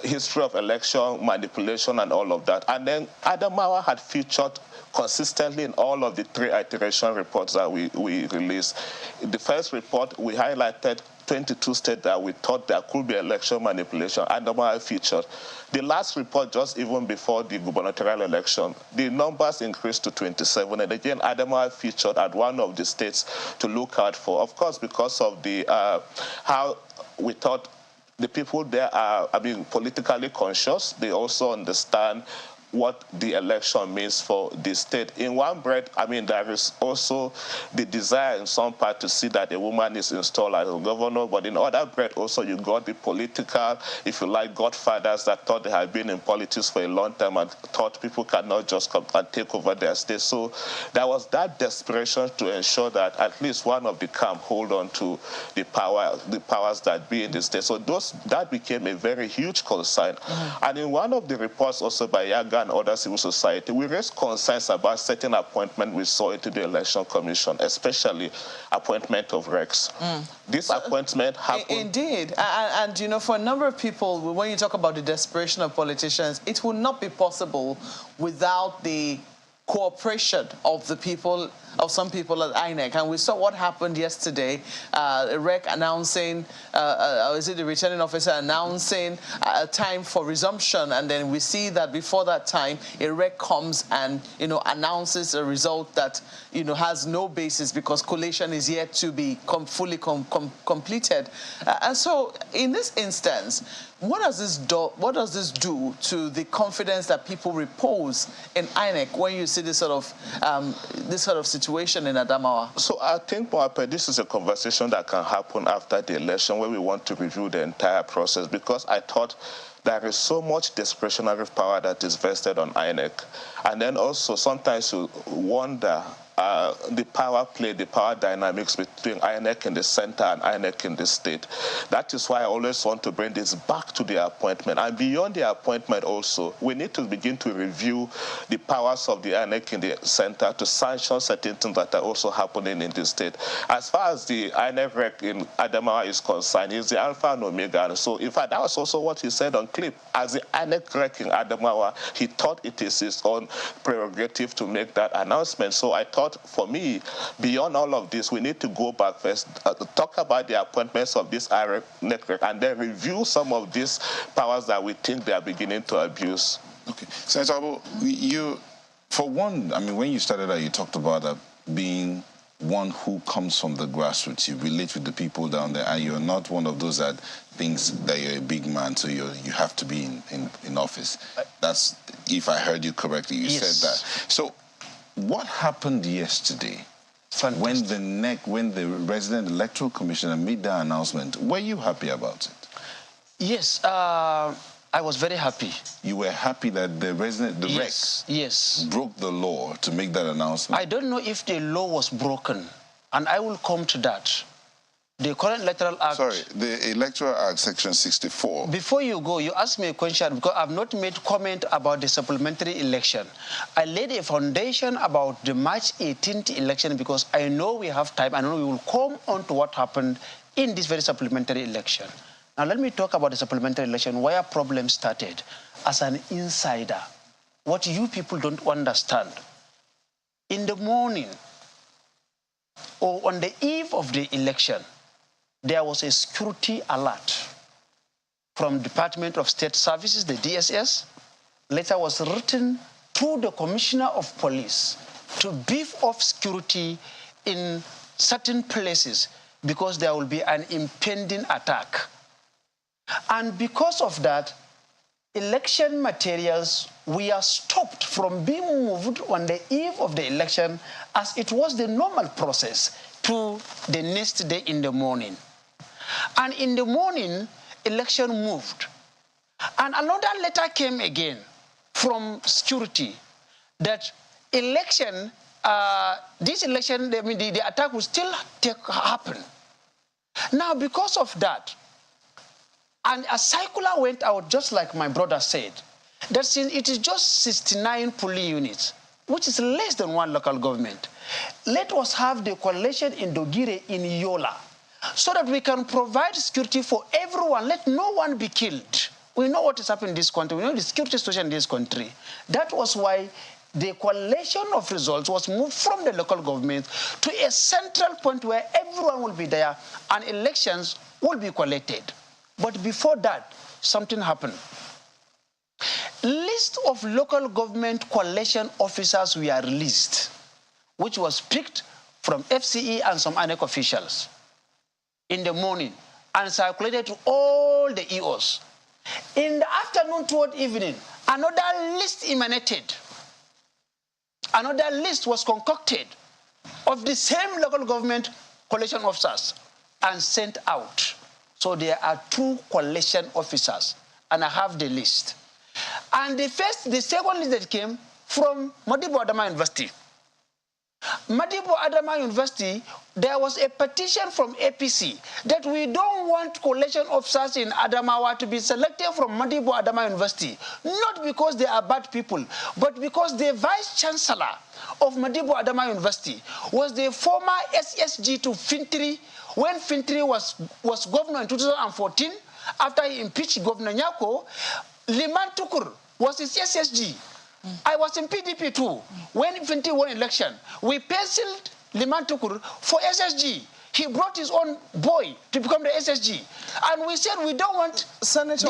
history of election manipulation and all of that. And then Adamawa had featured consistently in all of the 3 iteration reports that we released. In the first report, we highlighted 22 states that we thought there could be election manipulation, and Adamawa featured. The last report, just even before the gubernatorial election, the numbers increased to 27, and again, Adamawa featured at one of the states to look out for. Of course, because of the how we thought the people there are, politically conscious. They also understand what the election means for the state. In one breath, I mean, there is also the desire in some part to see that a woman is installed as a governor, but in other breath also you got the political, if you like, godfathers that thought they had been in politics for a long time and thought people cannot just come and take over their state. So there was that desperation to ensure that at least one of the camp hold on to the powers that be in the state. So that became a very huge concern. And in one of the reports also by Yaga and other civil society, we raised concerns about certain appointment we saw into the Election Commission, especially appointment of Rex. This appointment happened. Indeed. And, you know, for a number of people, when you talk about the desperation of politicians, it will not be possible without the cooperation of the people, of some people at INEC. And we saw what happened yesterday, REC announcing, is it the returning officer announcing a time for resumption, and then we see that before that time, a REC comes and, you know, announces a result that, you know, has no basis because collation is yet to be fully completed. And so in this instance, what does this do to the confidence that people repose in INEC when you see this sort of situation in Adamawa? So I think, Mohamed, this is a conversation that can happen after the election where we want to review the entire process, because I thought there is so much discretionary power that is vested on INEC. And then also sometimes you wonder the power play, the power dynamics between INEC in the center and INEC in the state. That is why I always want to bring this back to the appointment. And beyond the appointment also, we need to begin to review the powers of the INEC in the center to sanction certain things that are also happening in the state. As far as the INEC rec in Adamawa is concerned, it's the alpha and omega. And so, in fact, that was also what he said on clip. As the INEC rec in Adamawa, he thought it is his own prerogative to make that announcement. So I thought, for me, beyond all of this, we need to go back first, talk about the appointments of this INEC rec, and then review some of these powers that we think they are beginning to abuse. Okay. Senator Abu, you, for one, I mean, when you started out, you talked about being one who comes from the grassroots. You relate with the people down there, and you're not one of those that thinks that you're a big man, so you have to be in office. That's, if I heard you correctly, you said that. So what happened yesterday when the resident electoral commissioner made that announcement? Were you happy about it? Yes, I was very happy. You were happy that the REC broke the law to make that announcement? I don't know if the law was broken, and I will come to that. The current Electoral Act... Sorry, the Electoral Act, Section 64. Before you go, you asked me a question because I've not made comment about the supplementary election. I laid a foundation about the March 18th election because I know we have time. I know we will come on to what happened in this very supplementary election. Now, let me talk about the supplementary election, where problems started. As an insider, what you people don't understand, in the morning or on the eve of the election, there was a security alert from Department of State Services, the DSS. Letter was written to the Commissioner of Police to beef up security in certain places because there will be an impending attack. And because of that, election materials were stopped from being moved on the eve of the election as it was the normal process to the next day in the morning. And in the morning, election moved. And another letter came again from security that election, this election, I mean, the attack will still happen. Now, because of that, and a circular went out, just like my brother said, that since it is just 69 police units, which is less than one local government, let us have the coalition in Dogire in Yola, so that we can provide security for everyone. Let no one be killed. We know what is happening in this country. We know the security situation in this country. That was why the collation of results was moved from the local government to a central point where everyone will be there and elections will be collected. But before that, something happened. List of local government collation officers were released, which was picked from FCE and some INEC officials in the morning and circulated to all the EOs. In the afternoon toward evening, another list emanated. Another list was concocted of the same local government collation officers and sent out. So there are 2 collation officers, and I have the list. And the second list that came from Modibo Adamawa University. Modibo Adamawa University, there was a petition from APC that we don't want collation officers in Adamawa to be selected from Modibo Adamawa University, not because they are bad people, but because the vice chancellor of Modibo Adamawa University was the former SSG to Fintri when Fintri was governor in 2014. After he impeached Governor Nyako, Liman Tukur was his SSG. I was in PDP too. When Fintri won election, we penciled Liman Tukur for SSG. He brought his own boy to become the SSG. And we said we don't want Senator,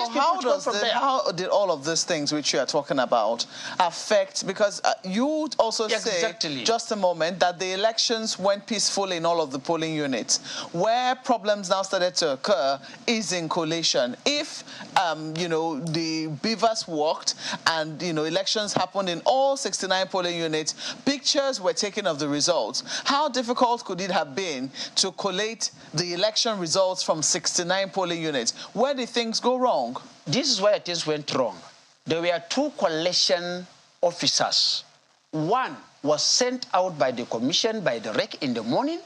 how did all of these things which you are talking about affect, because you also say just a moment that the elections went peaceful in all of the polling units. Where problems now started to occur is in collation. If, the beavers worked and, elections happened in all 69 polling units, pictures were taken of the results. How difficult could it have been to collate the election results from 69 polling units? Where did things go wrong? This is where things went wrong. There were 2 collation officers. One was sent out by the commission, by the REC in the morning,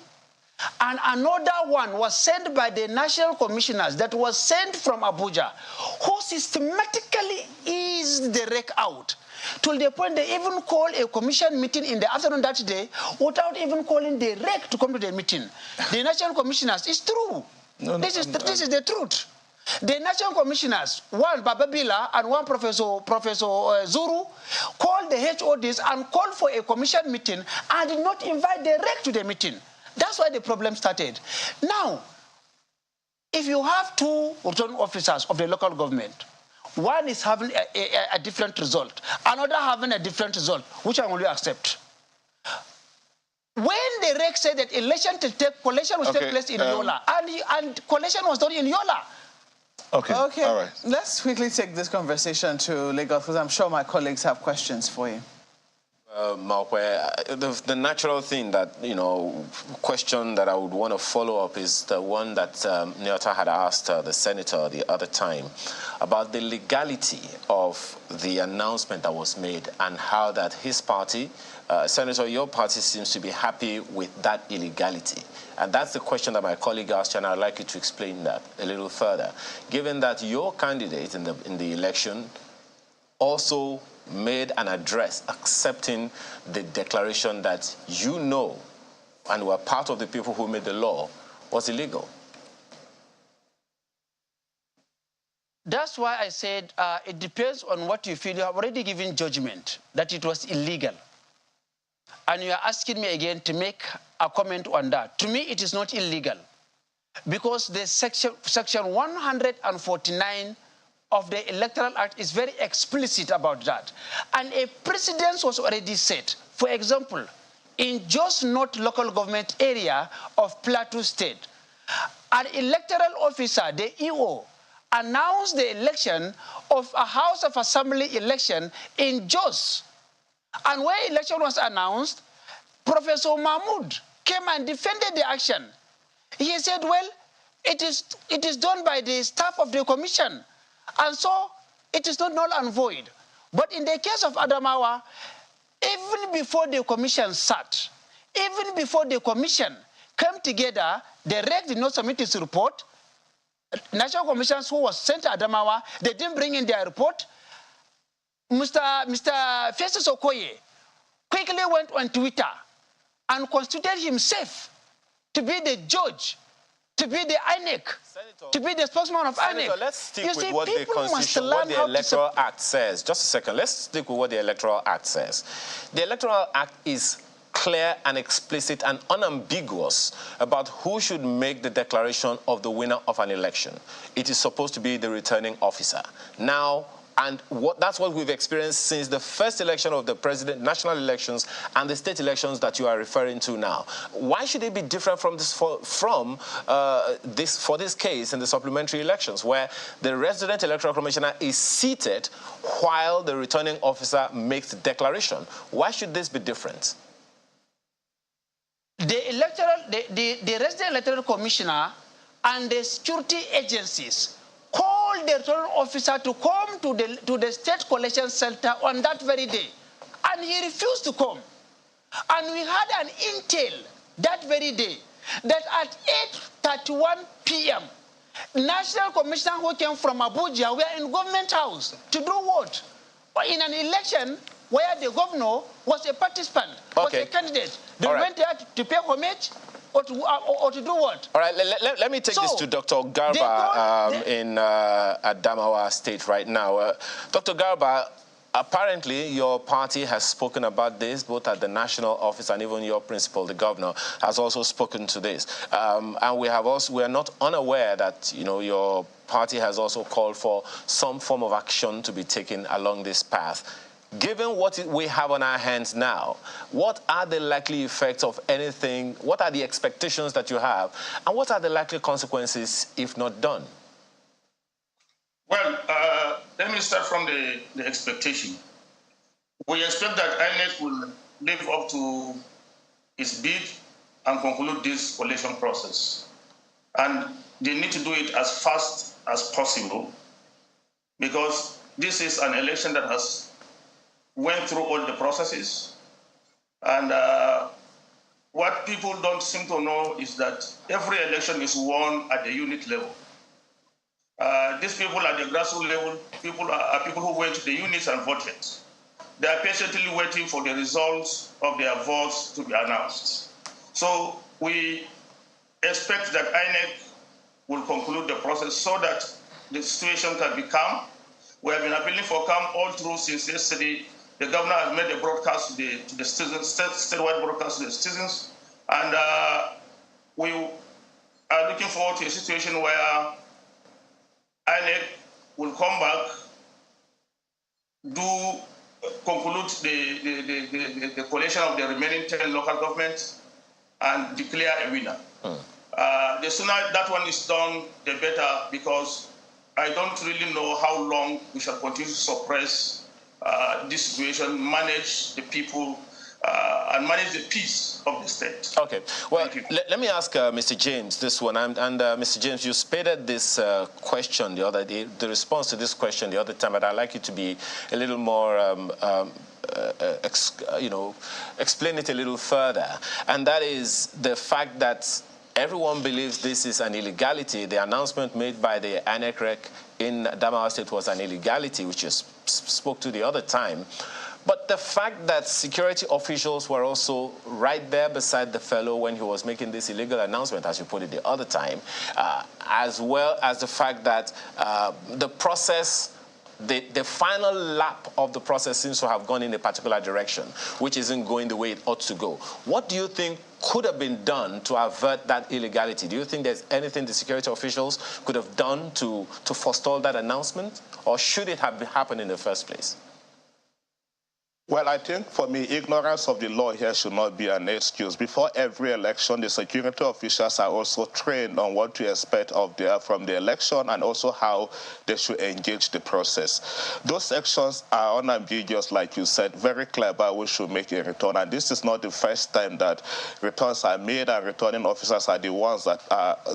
and another one was sent by the national commissioners that was sent from Abuja, who systematically eased the REC out, to the point they even called a commission meeting in the afternoon that day without even calling the REC to come to the meeting. The national commissioners, it's true. This is the truth. The national commissioners, one Bababila and one Professor Zuru, called the HODs and called for a commission meeting and did not invite the REC to the meeting. That's why the problem started. Now, if you have 2 returning officers of the local government, one is having a different result, another having a different result, which I only accept. When the REC said that collation will take place in Yola, and collation was done in Yola. Okay. All right. Let's quickly take this conversation to Lagos, because I'm sure my colleagues have questions for you. The natural thing that, question that I would want to follow up is the one that Nyota had asked the senator the other time about the legality of the announcement that was made and how that his party, Senator, your party seems to be happy with that illegality. And that's the question that my colleague asked, and I'd like you to explain that a little further. Given that your candidate in the election also made an address accepting the declaration that and were part of the people who made the law, was illegal. That's why I said it depends on what you feel. You have already given judgment that it was illegal. And you are asking me again to make a comment on that. To me, it is not illegal, because the section 149 of the Electoral Act is very explicit about that. And a precedent was already set. For example, in Jos North local government area of Plateau State, an electoral officer, the EO, announced the election of a House of Assembly election in Jos. And when election was announced, Professor Mahmoud came and defended the action. He said, well, it is done by the staff of the commission, and so it is not null and void. But in the case of Adamawa, even before the commission sat, even before the commission came together, the REC did not submit its report. National commissioners who was sent to Adamawa, they didn't bring in their report. Mr. Festus Okoye quickly went on Twitter and constituted himself to be the judge, to be the INEC, to be the spokesman of INEC. Let's stick with what the Constitution, what the Electoral Act says. Just a second. Let's stick with what the Electoral Act says. The Electoral Act is clear and explicit and unambiguous about who should make the declaration of the winner of an election. It is supposed to be the returning officer. Now, And that's what we've experienced since the first election of the president, national elections, and the state elections that you are referring to now. Why should it be different from this for this case in the supplementary elections, where the resident electoral commissioner is seated while the returning officer makes the declaration? Why should this be different? The resident electoral commissioner and the security agencies called the returning officer to come to the state collection center on that very day, and he refused to come. And we had an intel that very day that at 8:31 p.m., national commissioner who came from Abuja were in government house to do what? In an election where the governor was a participant, was a candidate. They went there to pay homage or to do what? All right, let me take this to Dr. Garba in Adamawa State right now. Dr. Garba, apparently your party has spoken about this, both at the national office, and even your principal, the governor, has also spoken to this. And we are not unaware that, you know, your party has also called for some form of action to be taken along this path. Given what we have on our hands now, what are the likely effects of anything? What are the expectations that you have? And what are the likely consequences if not done? Well, let me start from the expectation. We expect that INEC will live up to its bid and conclude this collection process. And they need to do it as fast as possible, because this is an election that has went through all the processes. And what people don't seem to know is that every election is won at the unit level. These people at the grassroots level, are people who went to the units and voted. They are patiently waiting for the results of their votes to be announced. So we expect that INEC will conclude the process so that the situation can be calm. We have been appealing for calm all through since yesterday. The governor has made a broadcast to the citizens, statewide broadcast to the citizens, and we are looking forward to a situation where INEC will come back, conclude the collation of the remaining 10 local governments, and declare a winner. The sooner that one is done, the better, because I don't really know how long we shall continue to suppress this situation, manage the people, and manage the peace of the state. Okay. Well, let me ask Mr. James this one. And Mr. James, you stated this question the other day, the response to this question the other time, but I'd like you to be a little more, explain it a little further. And that is the fact that everyone believes this is an illegality. The announcement made by the INEC in Adamawa State was an illegality, which you spoke to the other time. But the fact that security officials were also right there beside the fellow when he was making this illegal announcement, as you put it the other time, as well as the fact that the process, the final lap of the process seems to have gone in a particular direction, which isn't going the way it ought to go. What do you think could have been done to avert that illegality? Do you think there's anything the security officials could have done to forestall that announcement? Or should it have happened in the first place? Well, I think for me, ignorance of the law here should not be an excuse. Before every election, the security officials are also trained on what to expect from the election and also how they should engage the process. Those sections are unambiguous, like you said, very clever. We should make a return. And this is not the first time that returns are made, and returning officers are the ones that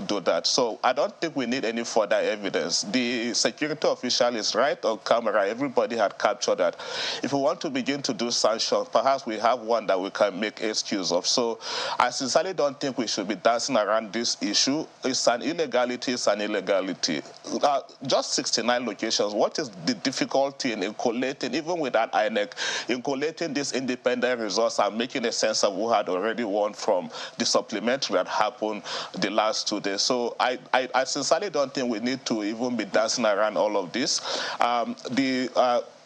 do that. So I don't think we need any further evidence. The security official is right on camera. Everybody had captured that. If we want to begin to do sanctions, perhaps we have one that we can make excuse of. So I sincerely don't think we should be dancing around this issue. It's an illegality, it's an illegality. Just 69 locations. What is the difficulty in collating, even without INEC, in collating these independent results and making a sense of who had already won from the supplementary that happened the last 2 days? So I sincerely don't think we need to even be dancing around all of this.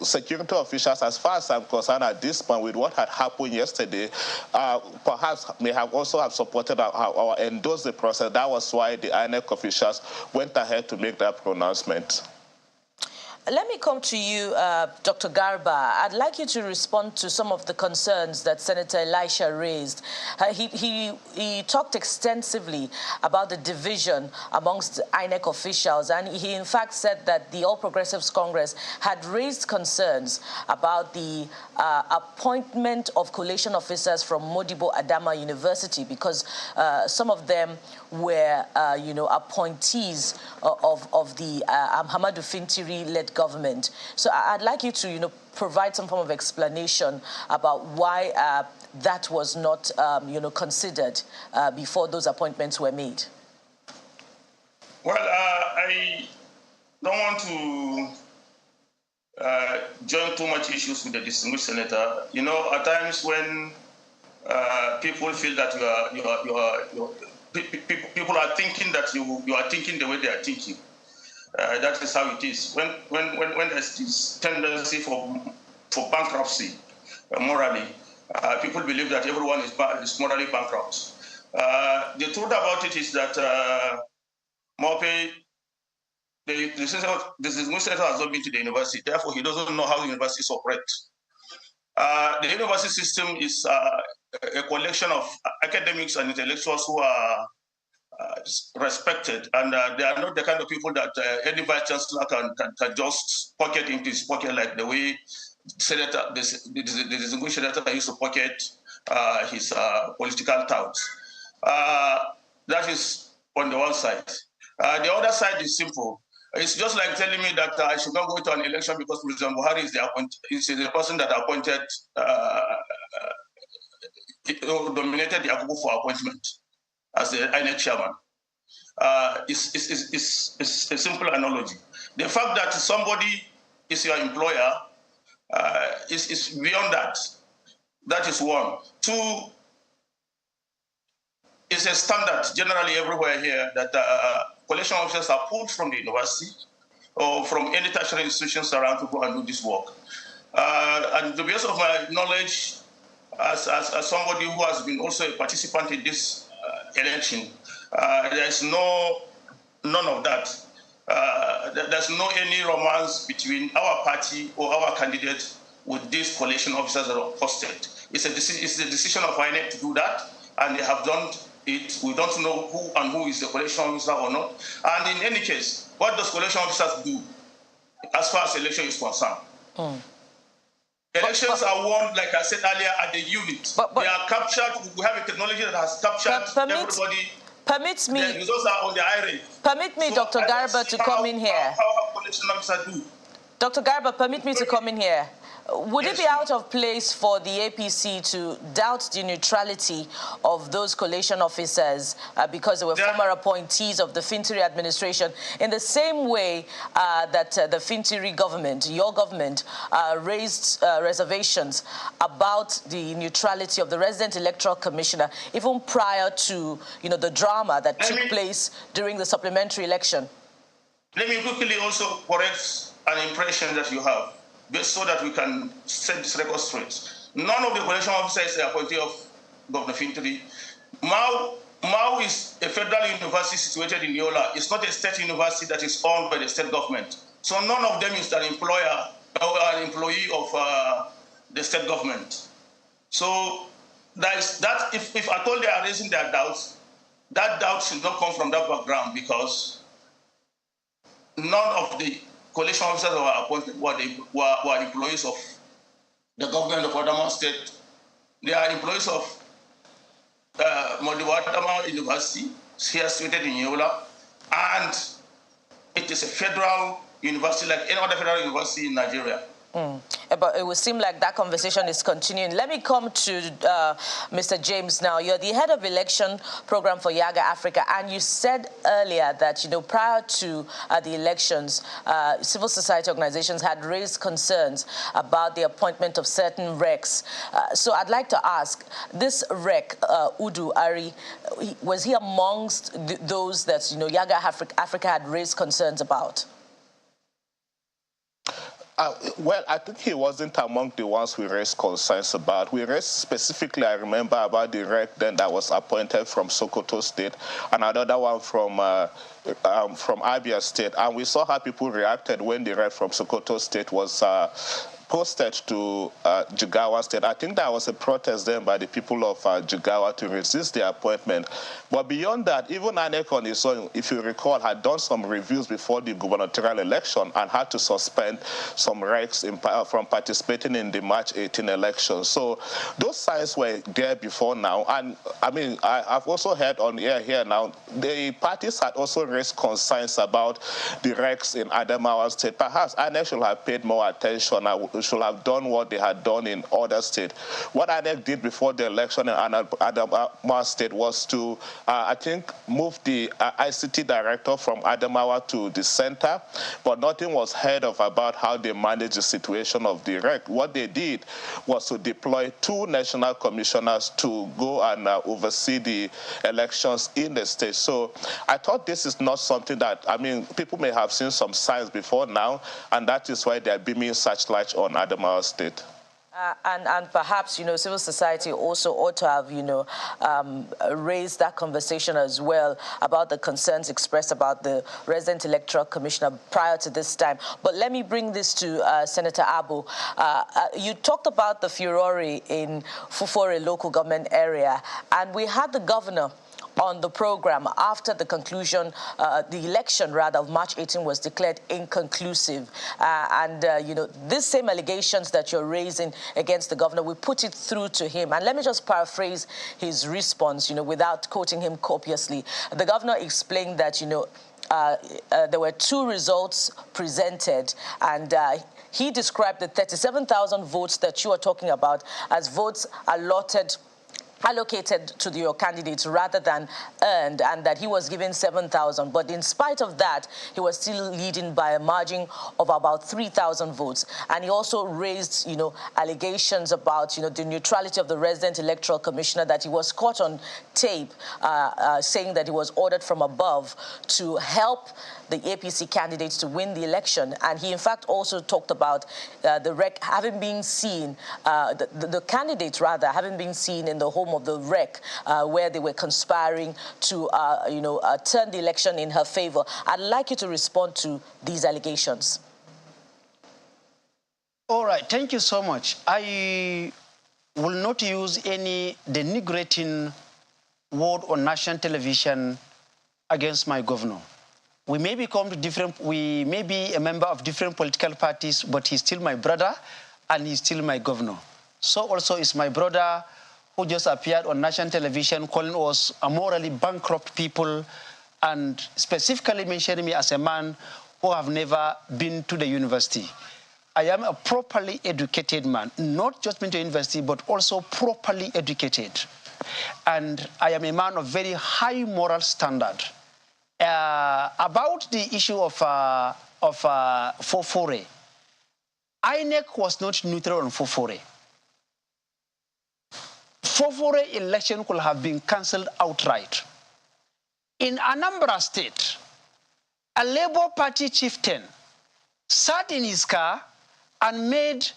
Security officials, as far as I'm concerned at this point, with what had happened yesterday, perhaps may have also have supported or endorsed the process. That was why the INEC officials went ahead to make that pronouncement. Let me come to you, Dr. Garba. I'd like you to respond to some of the concerns that Senator Elisha raised. He talked extensively about the division amongst INEC officials, and he in fact said that the All Progressives Congress had raised concerns about the appointment of collation officers from Modibo Adamawa University, because some of them were, appointees of the Hamadu Fintiri-led government. So I'd like you to, provide some form of explanation about why that was not, considered before those appointments were made. Well, I don't want to join too much issues with the distinguished senator. At times when people feel that people are thinking that you are thinking the way they are thinking. That is how it is. When there's this tendency for bankruptcy morally, people believe that everyone is morally bankrupt. The truth about it is that Mope, the distinguished senator has not been to the university, therefore he doesn't know how the universities operate. The university system is a collection of academics and intellectuals who are respected, and they are not the kind of people that any vice chancellor can just pocket into his pocket like the way the distinguished senator used to pocket his political touts. That is on the one side. The other side is simple. It's just like telling me that I should not go to an election because President Buhari is the person that appointed, dominated the Yakubu for appointment as the INEC chairman. It's a simple analogy. The fact that somebody is your employer is beyond that. That is one. Two, it's a standard generally everywhere here that collation officers are pulled from the university or from any tertiary institutions around to go and do this work. And to the best of my knowledge, as somebody who has been also a participant in this election, there's none of that. There's no any romance between our party or our candidate with these collation officers that are posted. It's the decision of INEC to do that, and they have done it. We don't know who is the collation officer or not. And in any case, what does collation officers do as far as election is concerned? Elections are won, like I said earlier, at the unit. They are captured. We have a technology that has captured everybody. Permits me. The results are on the iron. Permit me, so Dr. Garba, to come in here. How collation officers do? Dr. Garba, permit me to come in here. Would it be out of place for the APC to doubt the neutrality of those collation officers because they were former appointees of the Fintiri administration, in the same way that the Fintiri government, your government, raised reservations about the neutrality of the resident electoral commissioner, even prior to the drama that took place during the supplementary election? Let me quickly also correct an impression that you have, just so that we can set this record straight. None of the collation officers is the appointee of Governor Fintiri. Mau is a federal university situated in Yola. It's not a state university that is owned by the state government. So none of them is an employer or an employee of the state government. So that if at all they are raising their doubts, that doubt should not come from that background, because none of the collation officers who were appointed were employees of the government of Adamawa State. They are employees of Modibo Adamawa University, here situated in Yola, and it is a federal university like any other federal university in Nigeria. But it would seem like that conversation is continuing. Let me come to Mr. James now. You're the head of election program for Yaga Africa, and you said earlier that, prior to the elections, civil society organizations had raised concerns about the appointment of certain recs. So I'd like to ask, this rec, Udu Ari, was he amongst those that, Yaga Africa had raised concerns about? Well, I think he wasn't among the ones we raised concerns about. We raised specifically, I remember, about the rec then that was appointed from Sokoto State, and another one from Abia State. And we saw how people reacted when the rec from Sokoto State was posted to Jigawa State. I think there was a protest then by the people of Jigawa to resist the appointment. But beyond that, even INEC on its own, if you recall, had done some reviews before the gubernatorial election and had to suspend some recs from participating in the March 18 election. So those signs were there before now. And I mean, I've also heard on air here now, the parties had also raised concerns about the recs in Adamawa State. Perhaps INEC should have paid more attention. Should have done what they had done in other states. What INEC did before the election in Adamawa State was to, I think, move the ICT director from Adamawa to the center, but nothing was heard of about how they managed the situation of the rec. What they did was to deploy 2 national commissioners to go and oversee the elections in the state. So I thought this is not something that, I mean, people may have seen some signs before now, and that is why they're beaming such light on Adamawa State. And perhaps, you know, civil society also ought to have, you know, raised that conversation as well about the concerns expressed about the resident electoral commissioner prior to this time. But let me bring this to Senator Abu. You talked about the furore in Fufore local government area, and we had the governor on the program after the conclusion, the election rather of March 18 was declared inconclusive. You know, these same allegations that you're raising against the governor, we put it through to him. And let me just paraphrase his response, you know, without quoting him copiously. The governor explained that, you know, there were 2 results presented, and he described the 37,000 votes that you are talking about as votes allocated to your candidates rather than earned, and that he was given 7,000. But in spite of that, he was still leading by a margin of about 3,000 votes. And he also raised, you know, allegations about, you know, the neutrality of the resident electoral commissioner, that he was caught on tape saying that he was ordered from above to help the APC candidates to win the election. And he, in fact, also talked about the rec having been seen, the candidates, rather, having been seen in the home of the rec, where they were conspiring to, you know, turn the election in her favor. I'd like you to respond to these allegations. All right, thank you so much. I will not use any denigrating word on national television against my governor. We may be a member of different political parties, but he's still my brother and he's still my governor. So also is my brother who just appeared on national television calling us a morally bankrupt people and specifically mentioning me as a man who have never been to the university. I am a properly educated man, not just been to university, but also properly educated. And I am a man of very high moral standard. About the issue of Fufore, INEC was not neutral on Fufore. Fufore election could have been cancelled outright. In Anambra State, a Labour Party chieftain sat in his car and made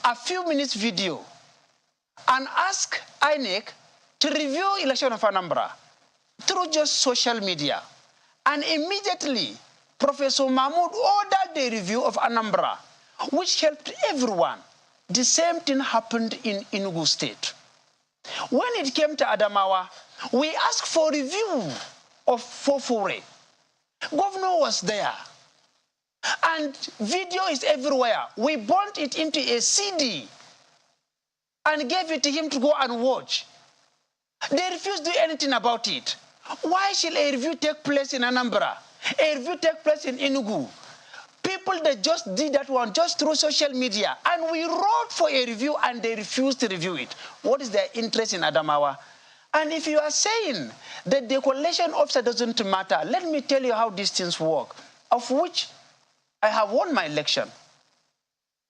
a few minutes video and asked INEC to review election of Anambra through just social media. And immediately, Professor Mahmoud ordered the review of Anambra, which helped everyone. The same thing happened in Enugu State. When it came to Adamawa, we asked for review of Fufore. Governor was there. And video is everywhere. We burnt it into a CD and gave it to him to go and watch. They refused to do anything about it. Why should a review take place in Anambra? A review take place in Enugu? People that just did that one just through social media. And we wrote for a review and they refused to review it. What is their interest in Adamawa? And if you are saying that the coalition officer doesn't matter, let me tell you how these things work, of which I have won my election,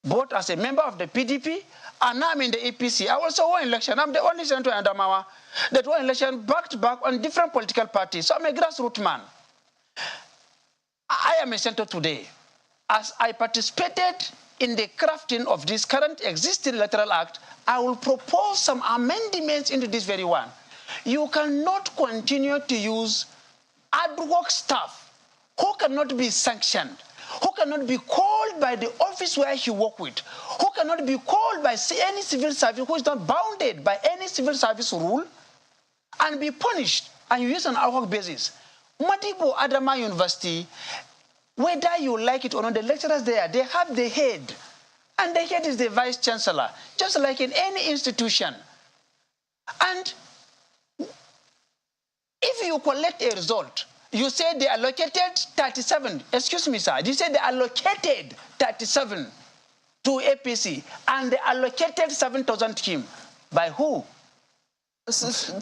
both as a member of the PDP and now I'm in the APC. I also won election. I'm the only senator in Adamawa that won election back-to-back on different political parties. So I'm a grassroots man. I am a senator today. as I participated in the crafting of this current existing Electoral Act, I will propose some amendments into this very one. You cannot continue to use ad hoc staff who cannot be sanctioned, who cannot be called by the office where he works with, who cannot be called by any civil service, who is not bounded by any civil service rule, and be punished, and you use an ad hoc basis. Madibo Adamawa University, whether you like it or not, the lecturers there, they have the head, and the head is the vice chancellor, just like in any institution. And if you collect a result, you say they allocated 37, excuse me, sir, you say they allocated 37 to APC, and they allocated 7,000 to him. By who?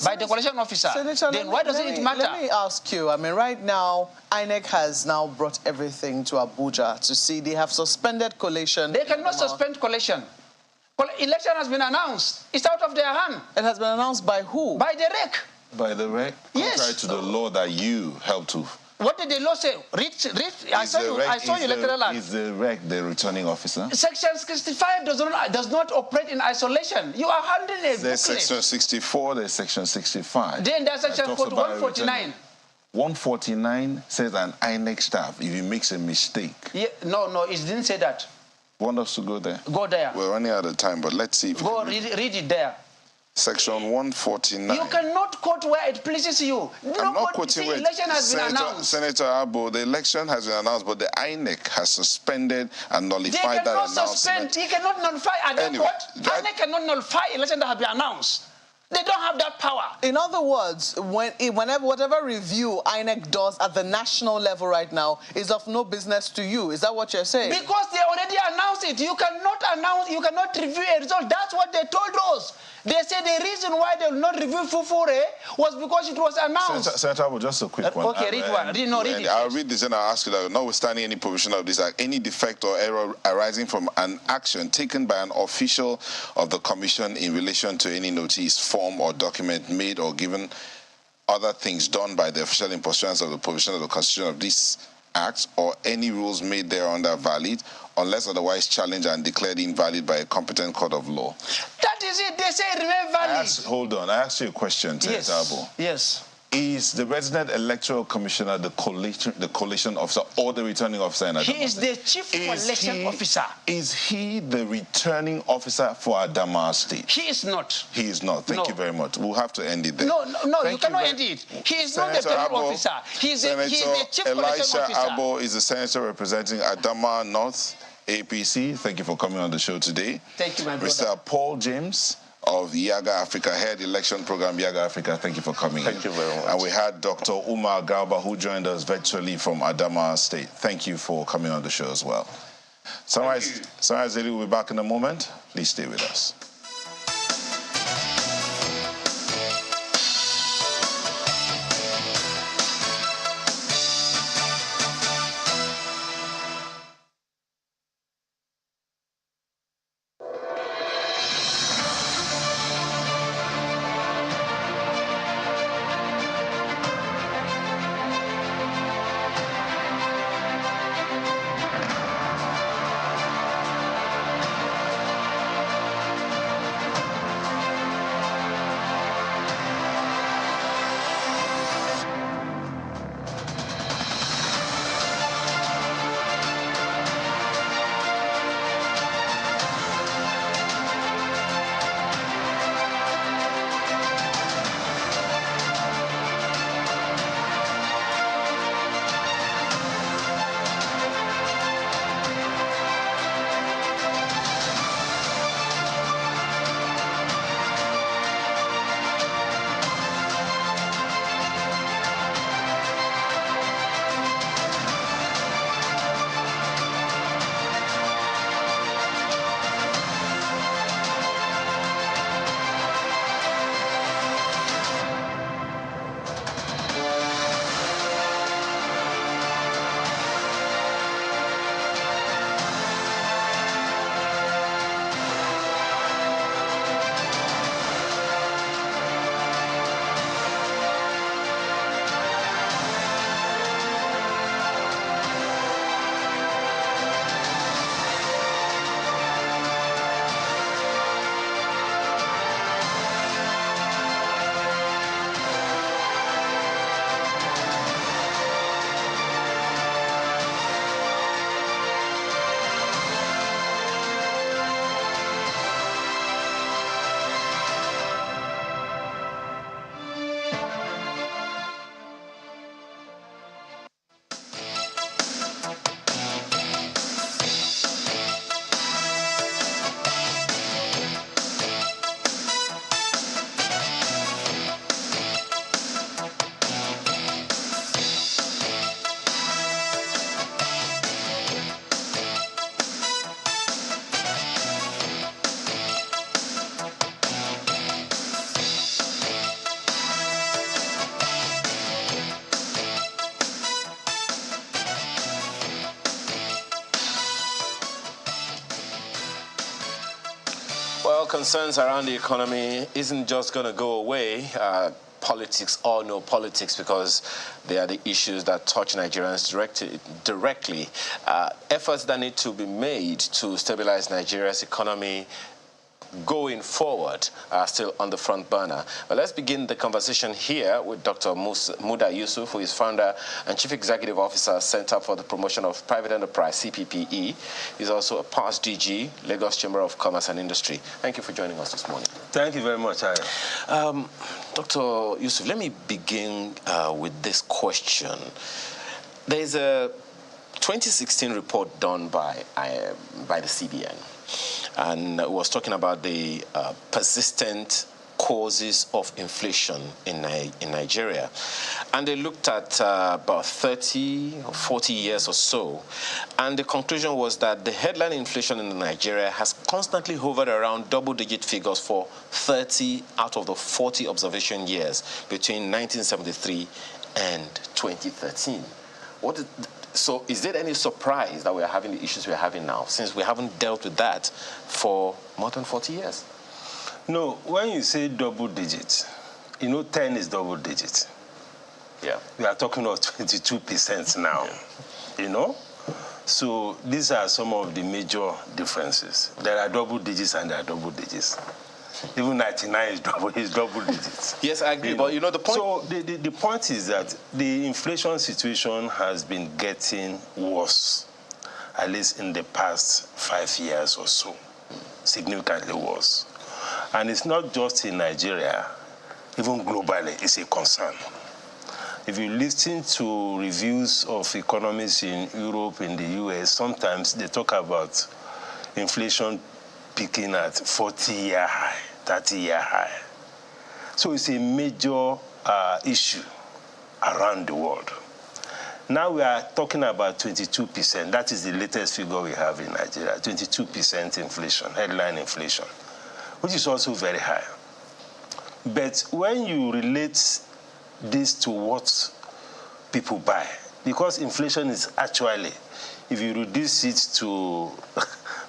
By the collection officer. Senator, then why doesn't it matter? Let me ask you, I mean, right now, INEC has now brought everything to Abuja to see they have suspended collation. They cannot suspend collation. Election has been announced. It's out of their hand. It has been announced by who? By the REC. By the REC? Yes. Contrary to the law that you helped to. What did the law say? I saw you Electoral Act. Is the REC the returning officer? Section 65 does not operate in isolation. You are handling a There's booklet. Section 64, there's Section 65. Then there's Section 149. 149 says an INEC staff, if he makes a mistake. Yeah, no, it didn't say that. Want us to go there? Go there. We're running out of time, but let's see if go read it there. Section 149. You cannot quote where it pleases you. I'm not quoting where election has been announced. Senator Abo, the election has been announced, but the INEC has suspended and nullified that announcement. He cannot nullify. INEC cannot nullify election that has been announced. They don't have that power. In other words, whatever review INEC does at the national level right now is of no business to you. Is that what you're saying? Because they already announced it. You cannot review a result. That's what they told us. They said the reason why they will not review Fufure was because it was announced. Senator Abo, just a quick one. Okay, read one. Read it. I'll read this and I'll ask you that notwithstanding any provision of this act, any defect or error arising from an action taken by an official of the Commission in relation to any notice, form or document made or given other things done by the official in pursuance of the provision of the Constitution of this Act or any rules made thereunder valid unless otherwise challenged and declared invalid by a competent court of law. That is it. They say remain valid. Hold on. I asked you a question, Senator Abo. Yes. Is the resident electoral commissioner the collation officer or the returning officer in Adamawa? He is the chief collation officer. Is he the returning officer for Adamawa State? He is not. He is not. Thank you very much. We'll have to end it there. No, you cannot end it. He is not the returning officer. He is the chief collation officer. Elisha Abo is the senator representing Adamawa North, APC. Thank you for coming on the show today. Thank you, my brother. Mr. Paul James of Yaga Africa, head election program Yaga Africa. Thank you for coming. Thank you very much. And we had Dr. Umar Garba, who joined us virtually from Adamawa State. Thank you for coming on the show as well. Sunrise Daily will be back in a moment. Please stay with us. concerns around the economy isn't just going to go away. Politics, all know politics, because they are the issues that touch Nigerians directly. Efforts that need to be made to stabilize Nigeria's economy going forward are still on the front burner. But let's begin the conversation here with Dr. Muda Yusuf, who is founder and chief executive officer, Center for the Promotion of Private Enterprise, CPPE. He's also a past DG, Lagos Chamber of Commerce and Industry. Thank you for joining us this morning. Thank you very much, Ayo. Dr. Yusuf, let me begin with this question. There's a 2016 report done by the CBN, and was talking about the persistent causes of inflation in Nigeria. And they looked at about 30 or 40 years or so, and the conclusion was that the headline inflation in Nigeria has constantly hovered around double-digit figures for 30 out of the 40 observation years between 1973 and 2013. So is there any surprise that we are having the issues we are having now, since we haven't dealt with that for more than 40 years? No, when you say double digits, 10 is double digits. Yeah. We are talking of 22% now, So these are some of the major differences. There are double digits and there are double digits. Even 99 is double digits. Yes, I agree, but the point... So the point is that the inflation situation has been getting worse, at least in the past 5 years or so, significantly worse. And it's not just in Nigeria, even globally, it's a concern. If you listen to reviews of economies in Europe, in the US, sometimes they talk about inflation peaking at 40-year high, 30-year high. So it's a major issue around the world. Now we are talking about 22%. That is the latest figure we have in Nigeria, 22% inflation, headline inflation, which is also very high. But when you relate this to what people buy, because inflation is actually, if you reduce it to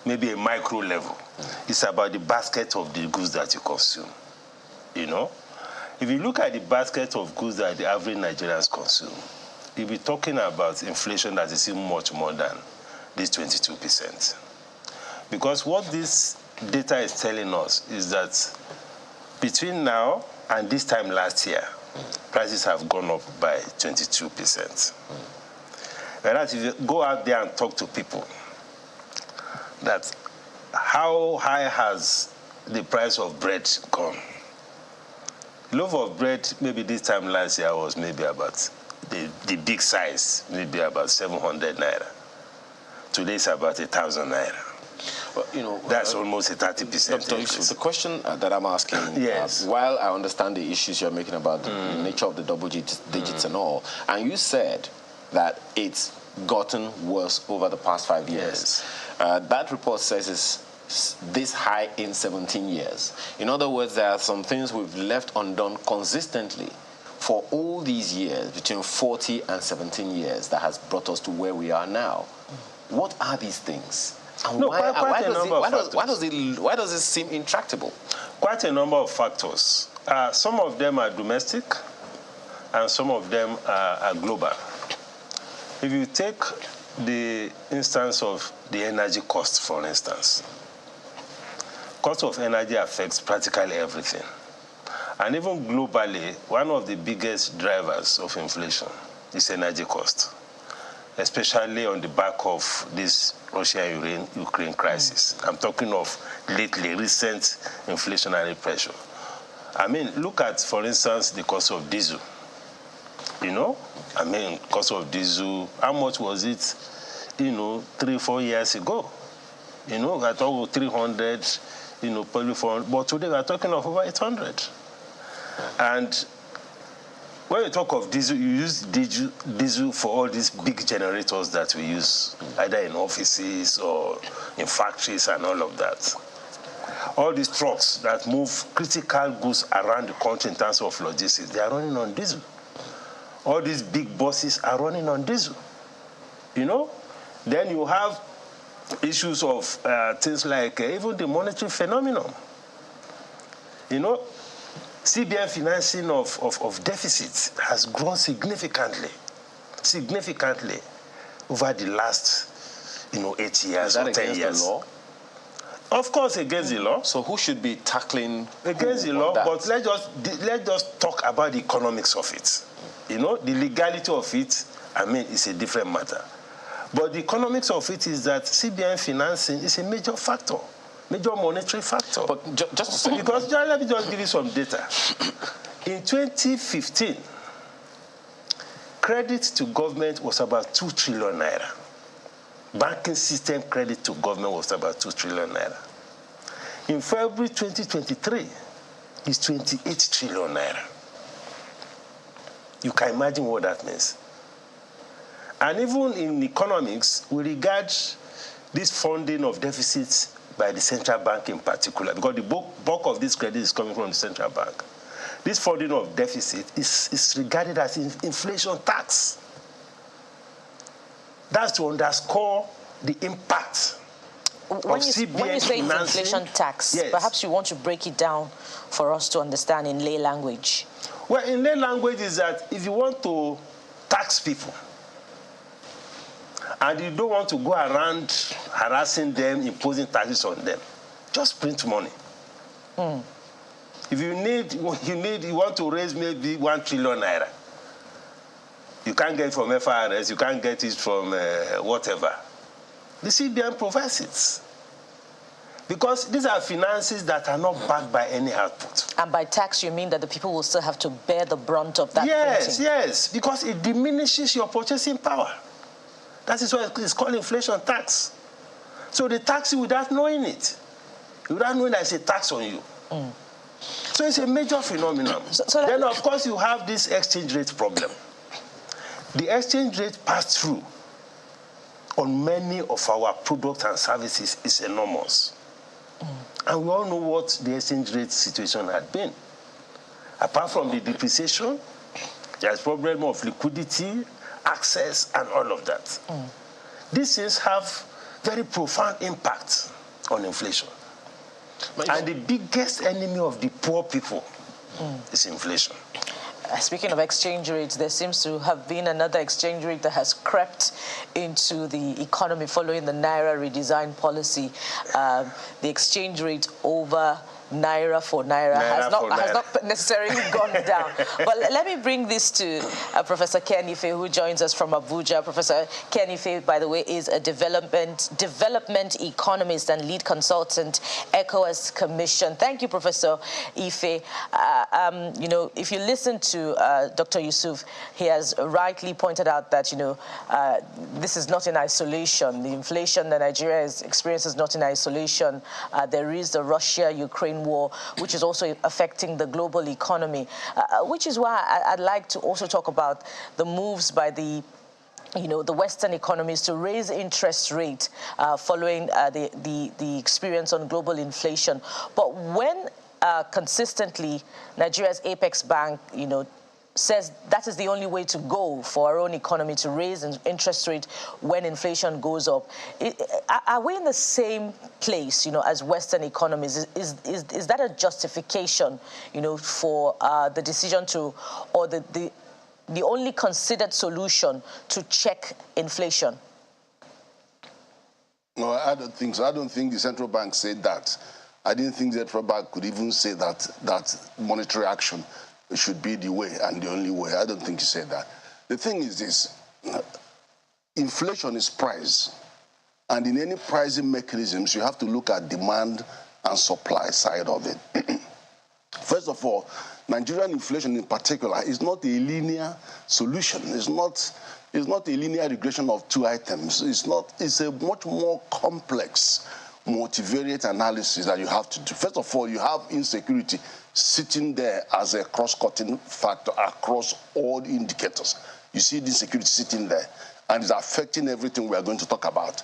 maybe a micro level, it's about the basket of the goods that you consume, If you look at the basket of goods that the average Nigerians consume, you'll be talking about inflation that is even much more than this 22%. Because what this data is telling us is that between now and this time last year, prices have gone up by 22%. Whereas if you go out there and talk to people, that how high has the price of bread gone? A loaf of bread, maybe this time last year, was maybe about the big size, maybe about 700 naira. Today it's about 1,000 naira. Well, that's almost a 30% increase. The question that I'm asking, yes. While I understand the issues you're making about the nature of the double digits and all, and you said that it's gotten worse over the past 5 years. Yes. That report says it's this high in 17 years. In other words, there are some things we've left undone consistently for all these years, between 40 and 17 years, that has brought us to where we are now. What are these things? And why does it seem intractable? Quite a number of factors. Some of them are domestic, and some of them are global. If you take the instance of the energy cost, for instance, cost of energy affects practically everything. And even globally, one of the biggest drivers of inflation is energy cost, especially on the back of this Russia-Ukraine crisis. I'm talking of recent inflationary pressure. Look at, for instance, the cost of diesel. Cost of diesel, how much was it, 3-4 years ago? We are talking 300, probably 400, but today we are talking of over 800. And when you talk of diesel, you use diesel for all these big generators that we use, either in offices or in factories and all of that. All these trucks that move critical goods around the country in terms of logistics, they are running on diesel. All these big buses are running on diesel. Then you have issues of things like even the monetary phenomenon. You know, CBN financing of deficits has grown significantly over the last, 8 years or 10 years. The law? Of course, against the law. So who should be tackling against the law? But let's just talk about the economics of it. The legality of it, is a different matter. But the economics of it is that CBN financing is a major factor, major monetary factor. But just a second. Because let me just give you some data. In 2015, credit to government was about 2 trillion naira. Banking system credit to government was about 2 trillion naira. In February 2023, it's 28 trillion naira. You can imagine what that means. And even in economics, we regard this funding of deficits by the central bank in particular, because the bulk of this credit is coming from the central bank. This funding of deficit is regarded as inflation tax. That's to underscore the impact when you say it's inflation tax, yes. Perhaps you want to break it down for us to understand in lay language. Well, in lay language is that if you want to tax people, and you don't want to go around harassing them, imposing taxes on them, just print money. If you want to raise maybe 1 trillion naira, you can't get it from FRS, you can't get it from whatever. The CBN provides it. Because these are finances that are not backed by any output. And by tax, you mean that the people will still have to bear the brunt of that printing? Yes, because it diminishes your purchasing power. That is why it's called inflation tax. So they tax you without knowing it. Without knowing that it's a tax on you. So it's a major phenomenon. Then, of course, you have this exchange rate problem. The exchange rate pass-through on many of our products and services is enormous. And we all know what the exchange rate situation had been. Apart from the depreciation, there's problem of liquidity, access, and all of that. These things have very profound impact on inflation. And the biggest enemy of the poor people is inflation. Speaking of exchange rates, there seems to have been another exchange rate that has crept into the economy following the Naira redesign policy. The exchange rate over Naira for Naira has not necessarily gone down. But let me bring this to Professor Ken Ife, who joins us from Abuja. Professor Ken Ife, by the way, is a development economist and lead consultant, ECOWAS Commission. Thank you, Professor Ife. If you listen to Dr. Yusuf, he has rightly pointed out that, this is not in isolation. The inflation that Nigeria is experiencing is not in isolation. There is the Russia-Ukraine war, which is also affecting the global economy, which is why I'd like to also talk about the moves by the Western economies to raise interest rate following the experience on global inflation. But when consistently Nigeria's Apex Bank, says that is the only way to go for our own economy, to raise interest rate when inflation goes up. Are we in the same place, as Western economies? Is that a justification, for the decision to, or the only considered solution to check inflation? No, I don't think so. I don't think the central bank said that. I didn't think the central bank could even say that monetary action should be the way and the only way. I don't think he said that. The thing is this, inflation is price. And in any pricing mechanisms, you have to look at demand and supply side of it. First of all, Nigerian inflation in particular is not a linear solution. It's not a linear regression of two items. It's a much more complex multivariate analysis that you have to do. First of all, you have insecurity sitting there as a cross-cutting factor across all indicators. You see this insecurity sitting there, and it's affecting everything we are going to talk about.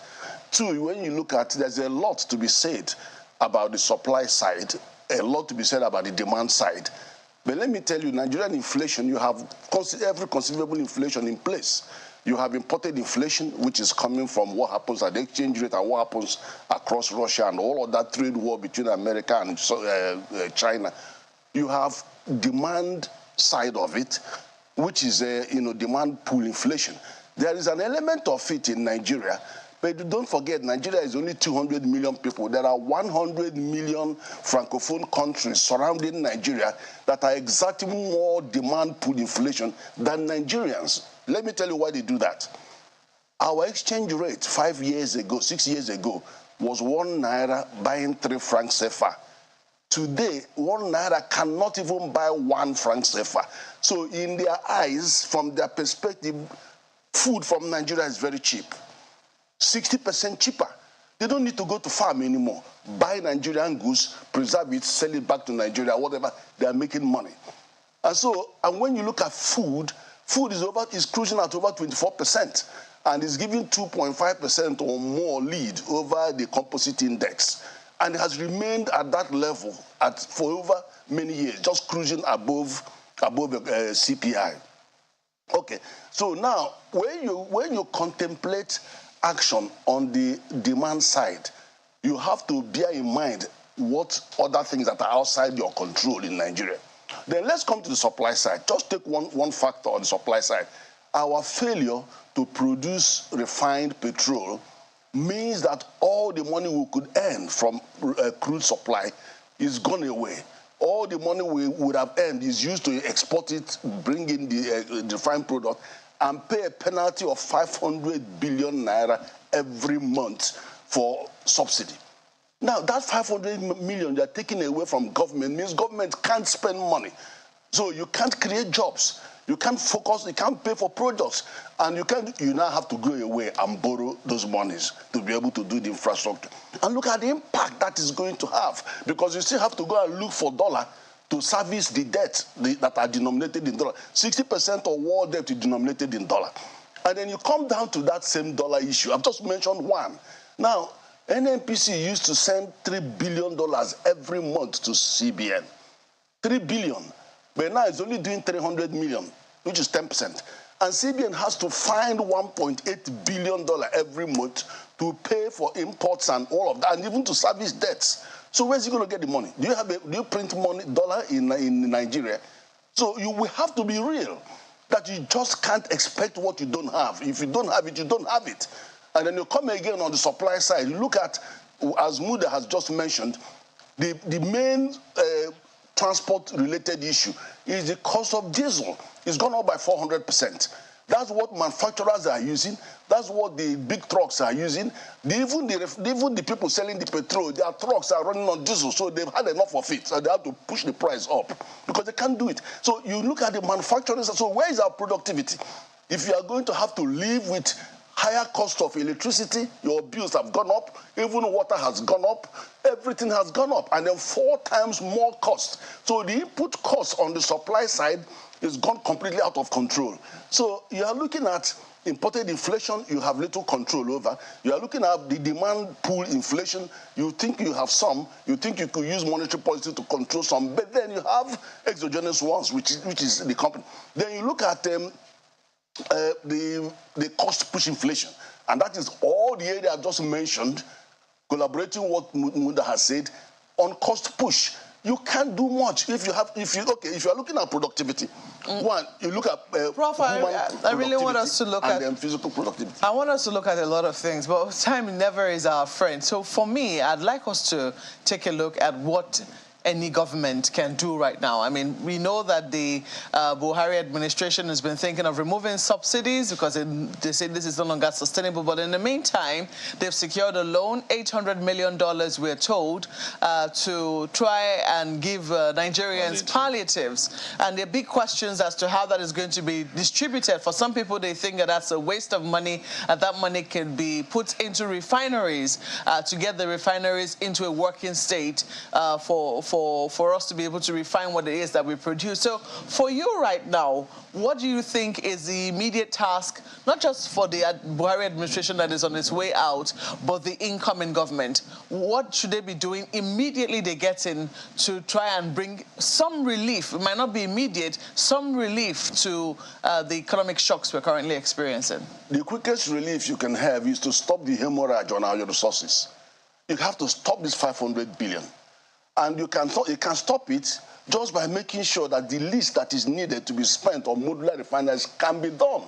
Two, when you look at it, there's a lot to be said about the supply side, a lot to be said about the demand side. But let me tell you, Nigerian inflation, you have every conceivable inflation in place. You have imported inflation, which is coming from what happens at the exchange rate and what happens across Russia and all of that trade war between America and China. You have demand side of it, which is demand pull inflation. There is an element of it in Nigeria, but don't forget, Nigeria is only 200 million people. There are 100 million francophone countries surrounding Nigeria that are exerting more demand pull inflation than Nigerians. Let me tell you why they do that. Our exchange rate 5 years ago, 6 years ago, was 1 naira buying 3 francs CFA. Today, 1 naira cannot even buy 1 franc CFA. So in their eyes, from their perspective, food from Nigeria is very cheap. 60% cheaper. They don't need to go to farm anymore. Buy Nigerian goods, preserve it, sell it back to Nigeria, whatever. They are making money. And when you look at food is cruising at over 24% and is giving 2.5% or more lead over the composite index. And it has remained at that level for over many years, just cruising above CPI. Okay, so now when you contemplate action on the demand side, you have to bear in mind what other things that are outside your control in Nigeria. Then let's come to the supply side. Just take one factor on the supply side. Our failure to produce refined petrol means that all the money we could earn from crude supply is gone away. All the money we would have earned is used to export it, bring in the refined product, and pay a penalty of 500 billion naira every month for subsidy. Now, that 500 million they're taking away from government means government can't spend money. So you can't create jobs. You can't focus, you can't pay for projects. And you now have to go away and borrow those monies to be able to do the infrastructure. And look at the impact that is going to have, because you still have to go and look for dollar to service the debt that are denominated in dollar. 60% of world debt is denominated in dollar. And then you come down to that same dollar issue. I've just mentioned one. Now, NNPC used to send $3 billion every month to CBN. 3 billion. But now it's only doing 300 million, which is 10%. And CBN has to find $1.8 billion every month to pay for imports and all of that, and even to service debts. So where's he going to get the money? Do you print money, dollar in Nigeria? So you will have to be real, that you just can't expect what you don't have. If you don't have it, you don't have it. And then you come again on the supply side. You look at, as Muda has just mentioned, the main transport-related issue is the cost of diesel. It's gone up by 400%. That's what manufacturers are using. That's what the big trucks are using. Even the people selling the petrol, their trucks are running on diesel, so they've had enough of it. So they have to push the price up because they can't do it. So you look at the manufacturers. So where is our productivity? If you are going to have to live with higher cost of electricity, your bills have gone up, even water has gone up, everything has gone up, and then 4 times more cost. So the input cost on the supply side is gone completely out of control. So you are looking at imported inflation you have little control over. You are looking at the demand pool inflation. You think you have some. You think you could use monetary policy to control some. But then you have exogenous ones, which is the company. Then you look at the cost push inflation. And that is all the area I've just mentioned, collaborating what Muda has said, on cost push. You can't do much if you are looking at productivity. One, you look at Prof, I really want us to look at then physical productivity. I want us to look at a lot of things, but time never is our friend. So for me, I'd like us to take a look at what any government can do right now. I mean, we know that the Buhari administration has been thinking of removing subsidies because they say this is no longer sustainable. But in the meantime, they've secured a loan, $800 million, we're told, to try and give Nigerians palliatives. And there are big questions as to how that is going to be distributed. For some people, they think that that's a waste of money, and that money can be put into refineries to get the refineries into a working state for us to be able to refine what it is that we produce. So for you right now, what do you think is the immediate task, not just for the Buhari administration that is on its way out, but the incoming government? What should they be doing immediately they get in to try and bring some relief? It might not be immediate, some relief to the economic shocks we're currently experiencing. The quickest relief you can have is to stop the hemorrhage on our resources. You have to stop this 500 billion. And you can stop it just by making sure that the least that is needed to be spent on modular refineries can be done.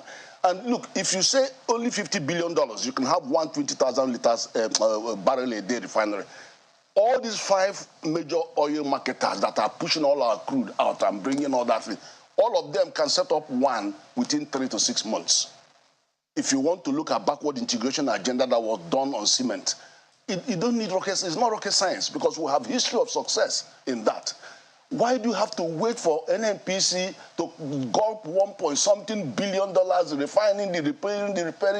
And look, if you say only $50 billion, you can have 120,000 liters barrel a day refinery. All these 5 major oil marketers that are pushing all our crude out and bringing all that thing, all of them can set up one within 3 to 6 months. If you want to look at backward integration agenda that was done on cement, you don't need rocket science. It's not rocket science because we have history of success in that. Why do you have to wait for NNPC to gulp $1.something billion repairing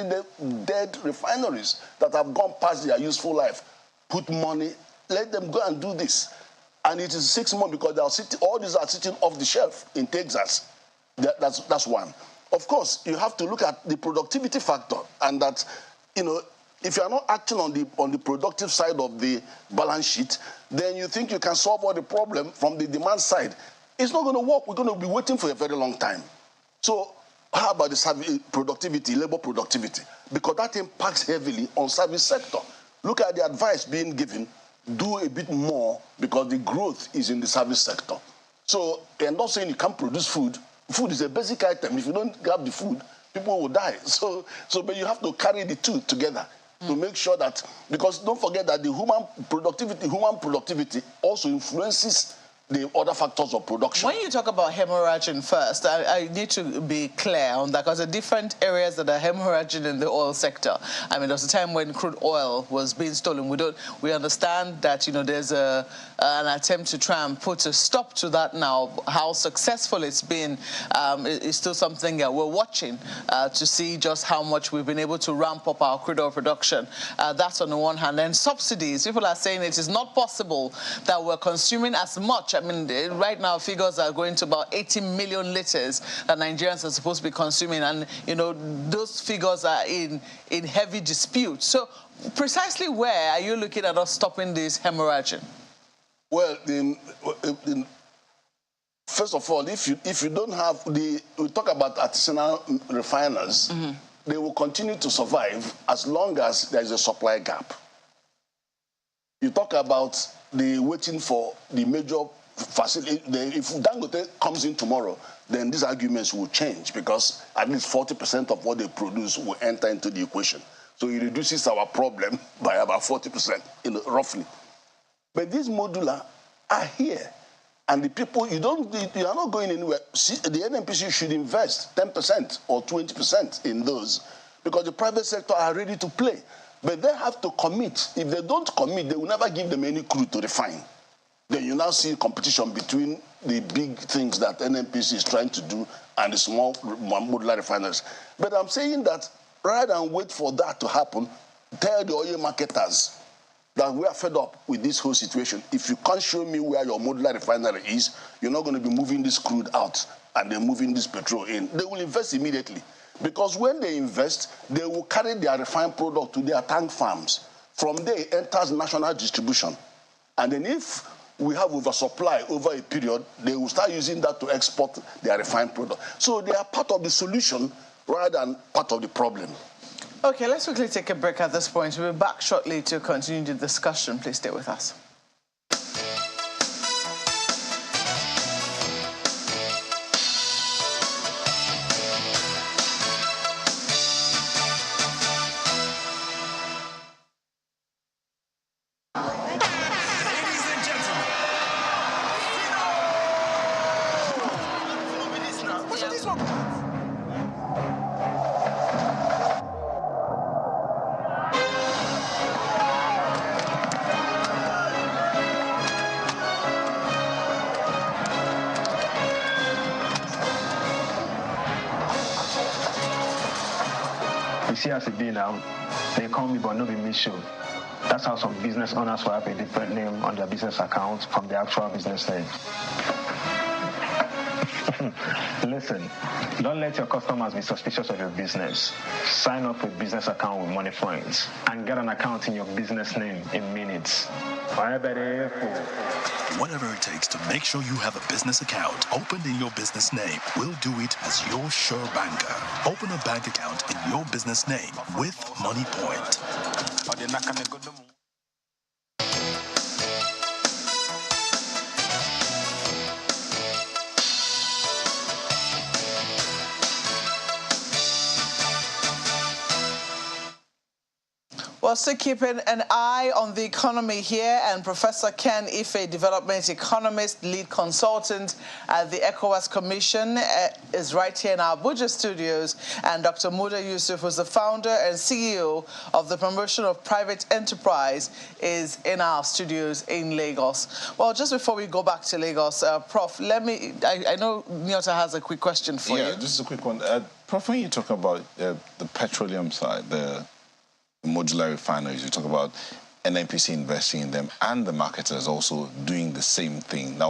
the dead refineries that have gone past their useful life? Put money, let them go and do this. And it is 6 months because they are sitting, all these are sitting off the shelf in Texas. That's one. Of course, you have to look at the productivity factor, and that, you know, if you are not acting on the productive side of the balance sheet, then you think you can solve all the problem from the demand side. It's not going to work. We're going to be waiting for a very long time. So how about the service productivity, labor productivity? Because that impacts heavily on service sector. Look at the advice being given. Do a bit more because the growth is in the service sector. So I'm not saying you can't produce food. Food is a basic item. If you don't have the food, people will die. So but you have to carry the two together to make sure that, because don't forget that the human productivity also influences the other factors of production. When you talk about hemorrhaging first, I need to be clear on that, because there are different areas that are hemorrhaging in the oil sector. I mean, there was a time when crude oil was being stolen. We understand that, you know, there's an attempt to try and put a stop to that now. How successful it's been is still something that we're watching to see just how much we've been able to ramp up our crude oil production. That's on the one hand. And subsidies, people are saying it is not possible that we're consuming as much. I mean, right now figures are going to about 80 million liters that Nigerians are supposed to be consuming, and, you know, those figures are in heavy dispute. So precisely where are you looking at us stopping this hemorrhaging? Well, first of all, if you don't have we talk about artisanal refiners, they will continue to survive as long as there is a supply gap. You talk about the waiting for the major facility. If Dangote comes in tomorrow, then these arguments will change, because at least 40% of what they produce will enter into the equation. So it reduces our problem by about 40%, roughly. But these modular are here. And the people, you are not going anywhere. See, the NNPC should invest 10% or 20% in those, because the private sector are ready to play. But they have to commit. If they don't commit, they will never give them any crude to refine. Then you now see competition between the big things that NNPC is trying to do and the small modular refiners. But I'm saying that rather than wait for that to happen, tell the oil marketers that we are fed up with this whole situation. If you can't show me where your modular refinery is, you're not going to be moving this crude out and then moving this petrol in. They will invest immediately. Because when they invest, they will carry their refined product to their tank farms. From there, it enters national distribution. And then if we have oversupply over a period, they will start using that to export their refined product. So they are part of the solution rather than part of the problem. Okay, let's quickly take a break at this point. We'll be back shortly to continue the discussion. Please stay with us. See as it be now, they call me but no be me show. That's how some business owners will have a different name on their business account from the actual business name. Listen, don't let your customers be suspicious of your business. Sign up a business account with Money Points and get an account in your business name in minutes. Whatever it takes to make sure you have a business account opened in your business name, we'll do it as your sure banker. Open a bank account in your business name with Money Point. Well, still keeping an eye on the economy here, and Professor Ken Ife, development economist, lead consultant at the ECOWAS Commission, is right here in our Abuja studios, and Dr. Muda Yusuf, who's the founder and CEO of the Promotion of Private Enterprise, is in our studios in Lagos. Well, just before we go back to Lagos, Prof, I know Nyota has a quick question for you. Yeah, just a quick one. Prof, when you talk about the petroleum side, the modular refineries, you talk about NNPC investing in them and the marketers also doing the same thing. That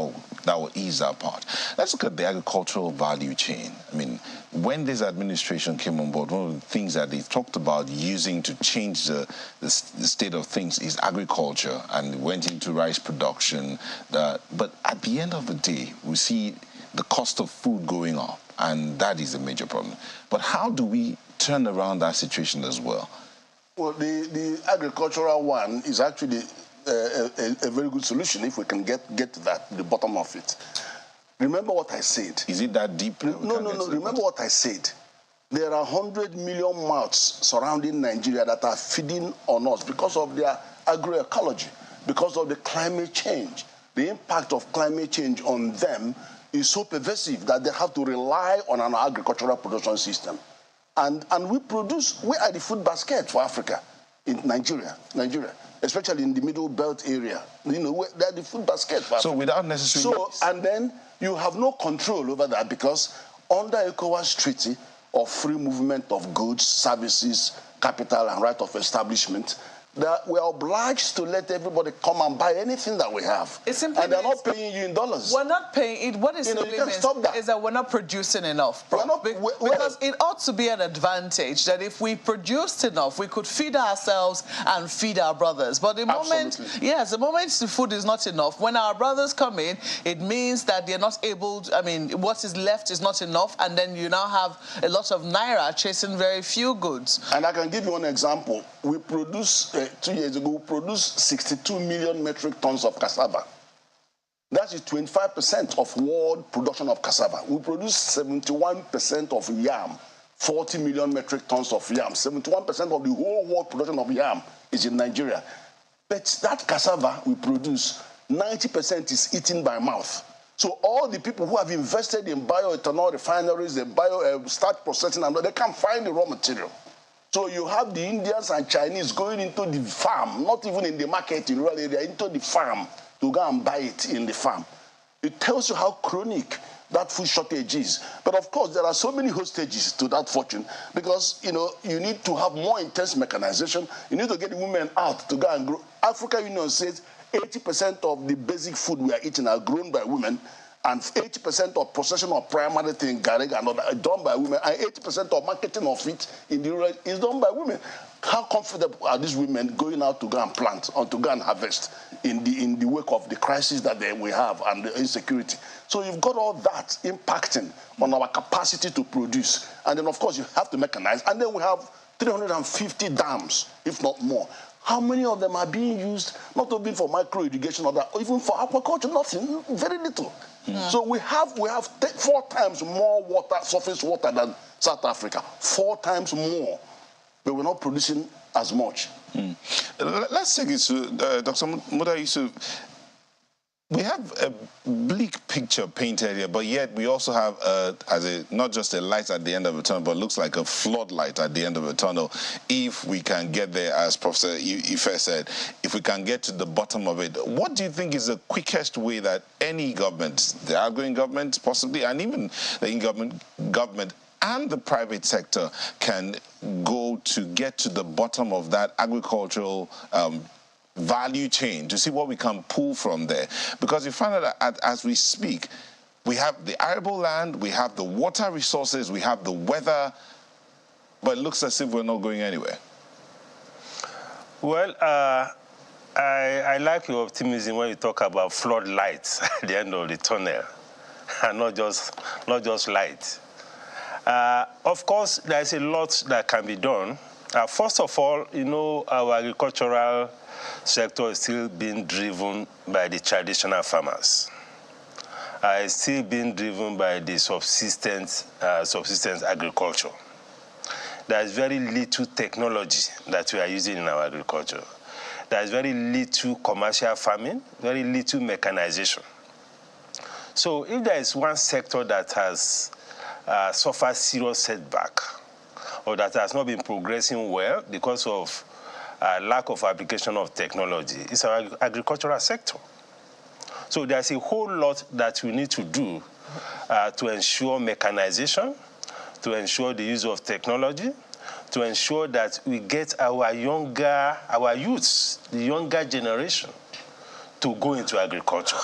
will ease that part. Let's look at the agricultural value chain. I mean, when this administration came on board, one of the things that they talked about using to change the state of things is agriculture, and went into rice production. But at the end of the day, we see the cost of food going up, and that is a major problem. But how do we turn around that situation as well? Well, the agricultural one is actually a very good solution if we can get to the bottom of it. Remember what I said. Is it that deep? No. Remember what I said. There are 100 million mouths surrounding Nigeria that are feeding on us because of their agroecology, because of the climate change. The impact of climate change on them is so pervasive that they have to rely on an agricultural production system. And we are the food basket for Africa in Nigeria, especially in the Middle Belt area. You know, they're the food basket for Africa. So without necessarily... And then you have no control over that because under ECOWAS Treaty of free movement of goods, services, capital, and right of establishment, that we are obliged to let everybody come and buy anything that we have. And they're not paying you in dollars. We're not paying it. What it simply means is that we're not producing enough. Because it ought to be an advantage that if we produced enough, we could feed ourselves and feed our brothers. But the moment, the moment the food is not enough, when our brothers come in, it means that they're not able to, what is left is not enough, and then you now have a lot of naira chasing very few goods. And I can give you one example. We produce... 2 years ago, we produced 62 million metric tons of cassava. That is 25% of world production of cassava. We produce 71% of yam, 40 million metric tons of yam. 71% of the whole world production of yam is in Nigeria. But that cassava we produce, 90% is eaten by mouth. So all the people who have invested in bioethanol refineries, starch processing, and they can't find the raw material. So you have the Indians and Chinese going into the farm, not even in the market in rural area, into the farm to go and buy it in the farm. It tells you how chronic that food shortage is. But of course, there are so many hostages to that fortune because, you need to have more intense mechanization. You need to get the women out to go and grow. Africa Union says 80% of the basic food we are eating are grown by women, and 80% of processing of primary things, garega and all that, are done by women, and 80% of marketing of it in the rural is done by women. How comfortable are these women going out to go and plant or to go and harvest in the wake of the crisis that we have and the insecurity? So you've got all that impacting on our capacity to produce. And then, of course, you have to mechanize. And then we have 350 dams, if not more. How many of them are being used, not only for micro irrigation or that, or even for aquaculture? Nothing, very little. So we have 4 times more water, surface water than South Africa. 4 times more. But we're not producing as much. Let's take it to Dr. Muda Yusuf. We have a bleak picture painted here, but yet we also have not just a light at the end of a tunnel, but looks like a floodlight at the end of a tunnel. If we can get there, as Professor Ife said, if we can get to the bottom of it, what do you think is the quickest way that any government, the outgoing government possibly, and even the in-government government and the private sector can go to get to the bottom of that agricultural value chain to see what we can pull from there? Because you find out as we speak, we have the arable land, we have the water resources, we have the weather, but it looks as if we're not going anywhere. Well, I like your optimism when you talk about floodlights at the end of the tunnel, and not just light. Of course, there's a lot that can be done. First of all, our agricultural sector is still being driven by the traditional farmers. It's still being driven by the subsistence agriculture. there is very little technology that we are using in our agriculture. There is very little commercial farming, very little mechanization. So if there is one sector that has suffered serious setback, or that has not been progressing well because of lack of application of technology, it's our agricultural sector. So there's a whole lot that we need to do to ensure mechanization, to ensure the use of technology, to ensure that we get our youths, the younger generation, to go into agriculture.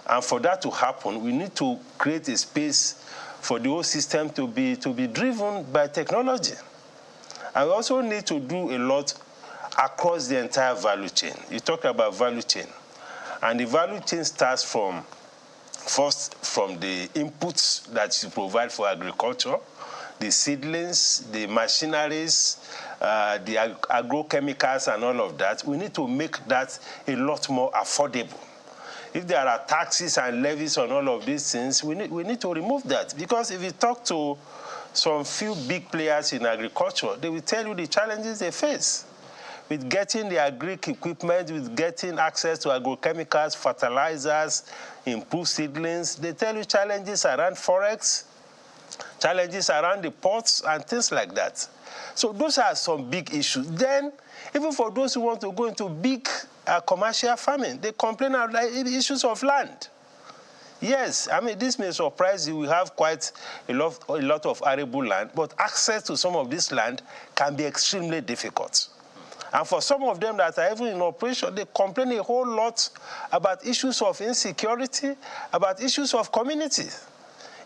And for that to happen, we need to create a space for the whole system to be driven by technology. And we also need to do a lot across the entire value chain. You talked about value chain. And the value chain starts from the inputs that you provide for agriculture, the seedlings, the machineries, the agrochemicals and all of that. We need to make that a lot more affordable. If there are taxes and levies on all of these things, we need to remove that. Because if you talk to some few big players in agriculture, they will tell you the challenges they face with getting the agric equipment, with getting access to agrochemicals, fertilizers, improved seedlings. They tell you challenges around forex, challenges around the ports, and things like that. So those are some big issues. Then, even for those who want to go into big commercial farming, they complain about the issues of land. Yes, I mean, this may surprise you. We have quite a lot of arable land, but access to some of this land can be extremely difficult. And for some of them that are even in operation, they complain a whole lot about issues of insecurity, about issues of community.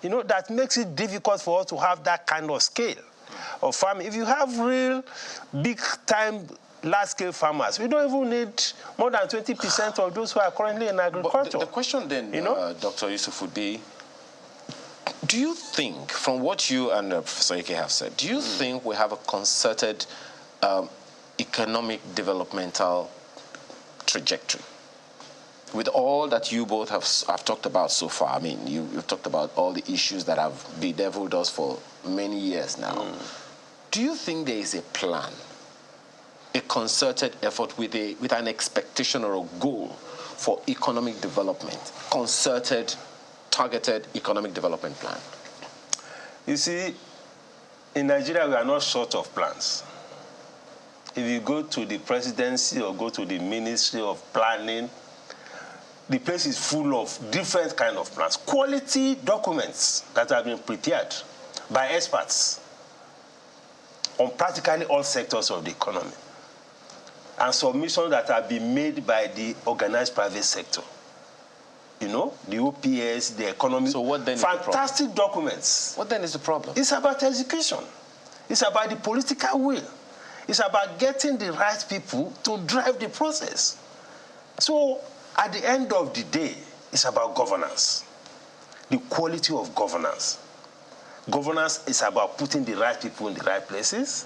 You know, that makes it difficult for us to have that kind of scale of farming. If you have real big-time, large-scale farmers, we don't even need more than 20% of those who are currently in agriculture. But the question then, Dr. Yusuf, would be, do you think, from what you and Professor Ike have said, do you think we have a concerted economic developmental trajectory? With all that you both have talked about so far, I mean, you've talked about all the issues that have bedeviled us for many years now. Do you think there is a plan, a concerted effort with an expectation or a goal for economic development, concerted, targeted economic development plan? You see, in Nigeria, we are not short of plans. If you go to the presidency or go to the Ministry of Planning, the place is full of different kind of plans, quality documents that have been prepared by experts on practically all sectors of the economy, and submissions that have been made by the organized private sector. You know, the OPS, the economy. So what then? Fantastic documents. What then is the problem? It's about education. It's about the political will. It's about getting the right people to drive the process. So at the end of the day, it's about governance, the quality of governance. Governance is about putting the right people in the right places.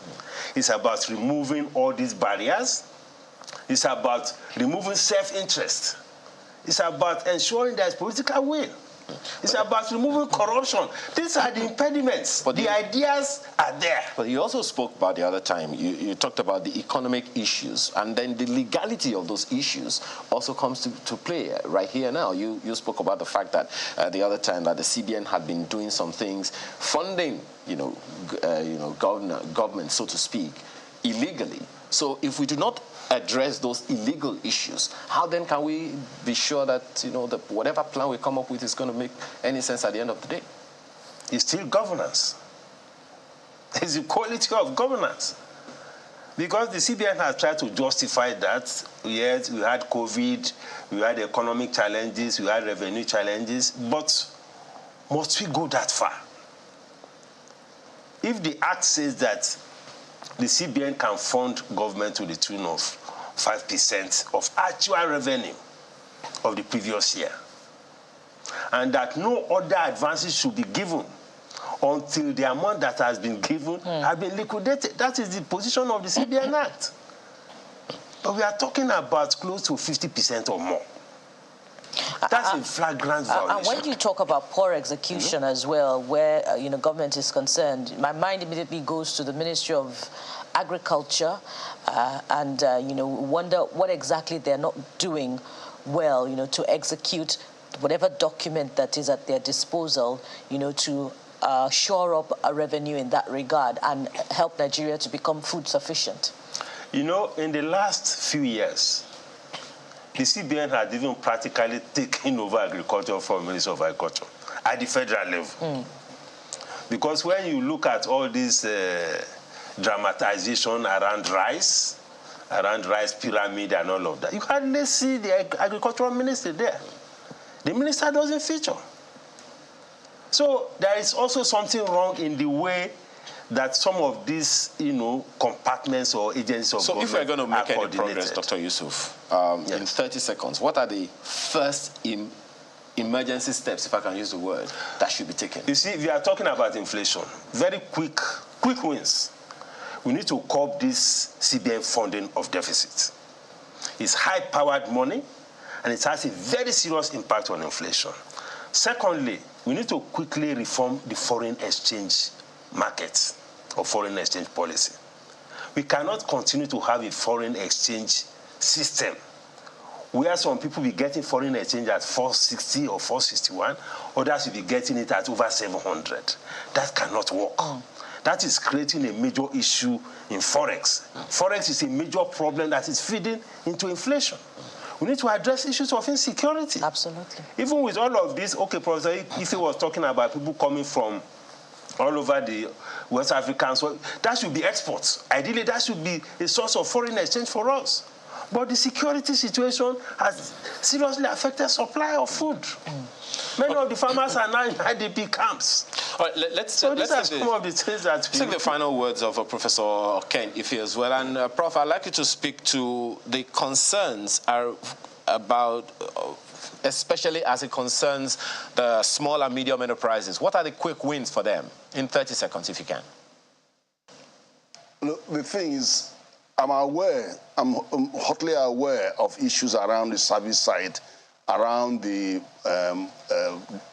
It's about removing all these barriers. It's about removing self-interest. It's about ensuring there's political will. It's about removing corruption. These are the impediments. But the ideas are there. But you also spoke about the other time, you talked about the economic issues, and then the legality of those issues also comes to play right here now. You spoke about the fact that the other time that the CBN had been doing some things, funding, government, so to speak, illegally. So if we do not address those illegal issues, how then can we be sure that whatever plan we come up with is going to make any sense at the end of the day? It's still governance. It's the quality of governance. Because the CBN has tried to justify that. Yes, we had COVID, we had economic challenges, we had revenue challenges, but must we go that far? If the Act says that the CBN can fund government to the tune of 5% of actual revenue of the previous year, and that no other advances should be given until the amount that has been given has been liquidated. That is the position of the CBN Act. But we are talking about close to 50% or more. That's a flagrant violation. And when you talk about poor execution as well, where government is concerned, my mind immediately goes to the Ministry of Agriculture, and wonder what exactly they're not doing well, to execute whatever document that is at their disposal, to shore up a revenue in that regard and help Nigeria to become food sufficient. In the last few years, the CBN had even practically taken over agriculture from Ministry of Agriculture at the federal level. Because when you look at all this dramatization around rice pyramid and all of that, you hardly see the agricultural minister there. The minister doesn't feature. So there is also something wrong in the way that some of these, compartments or agencies of government. So if we're going to make any progress, Dr. Yusuf, in 30 seconds, what are the first emergency steps, if I can use the word, that should be taken? You see, we are talking about inflation. Very quick wins. We need to curb this CBN funding of deficits. It's high-powered money, and it has a very serious impact on inflation. Secondly, we need to quickly reform the foreign exchange market or foreign exchange policy. We cannot continue to have a foreign exchange system where some people will be getting foreign exchange at 460 or 461, others will be getting it at over 700. That cannot work. That is creating a major issue in Forex. Forex is a major problem that is feeding into inflation. We need to address issues of insecurity. Absolutely. Even with all of this, okay, Professor Ife was talking about people coming from all over the West African, so that should be exports. Ideally, that should be a source of foreign exchange for us. But the security situation has seriously affected supply of food. Many of the farmers are now in IDP camps. All right, let's some of the things that take the final words of Professor Ken Ife as well. And Prof, I'd like you to speak to the concerns about, especially as it concerns the small and medium enterprises. What are the quick wins for them? In 30 seconds, if you can. Look, the thing is, I'm hotly aware of issues around the service side, around the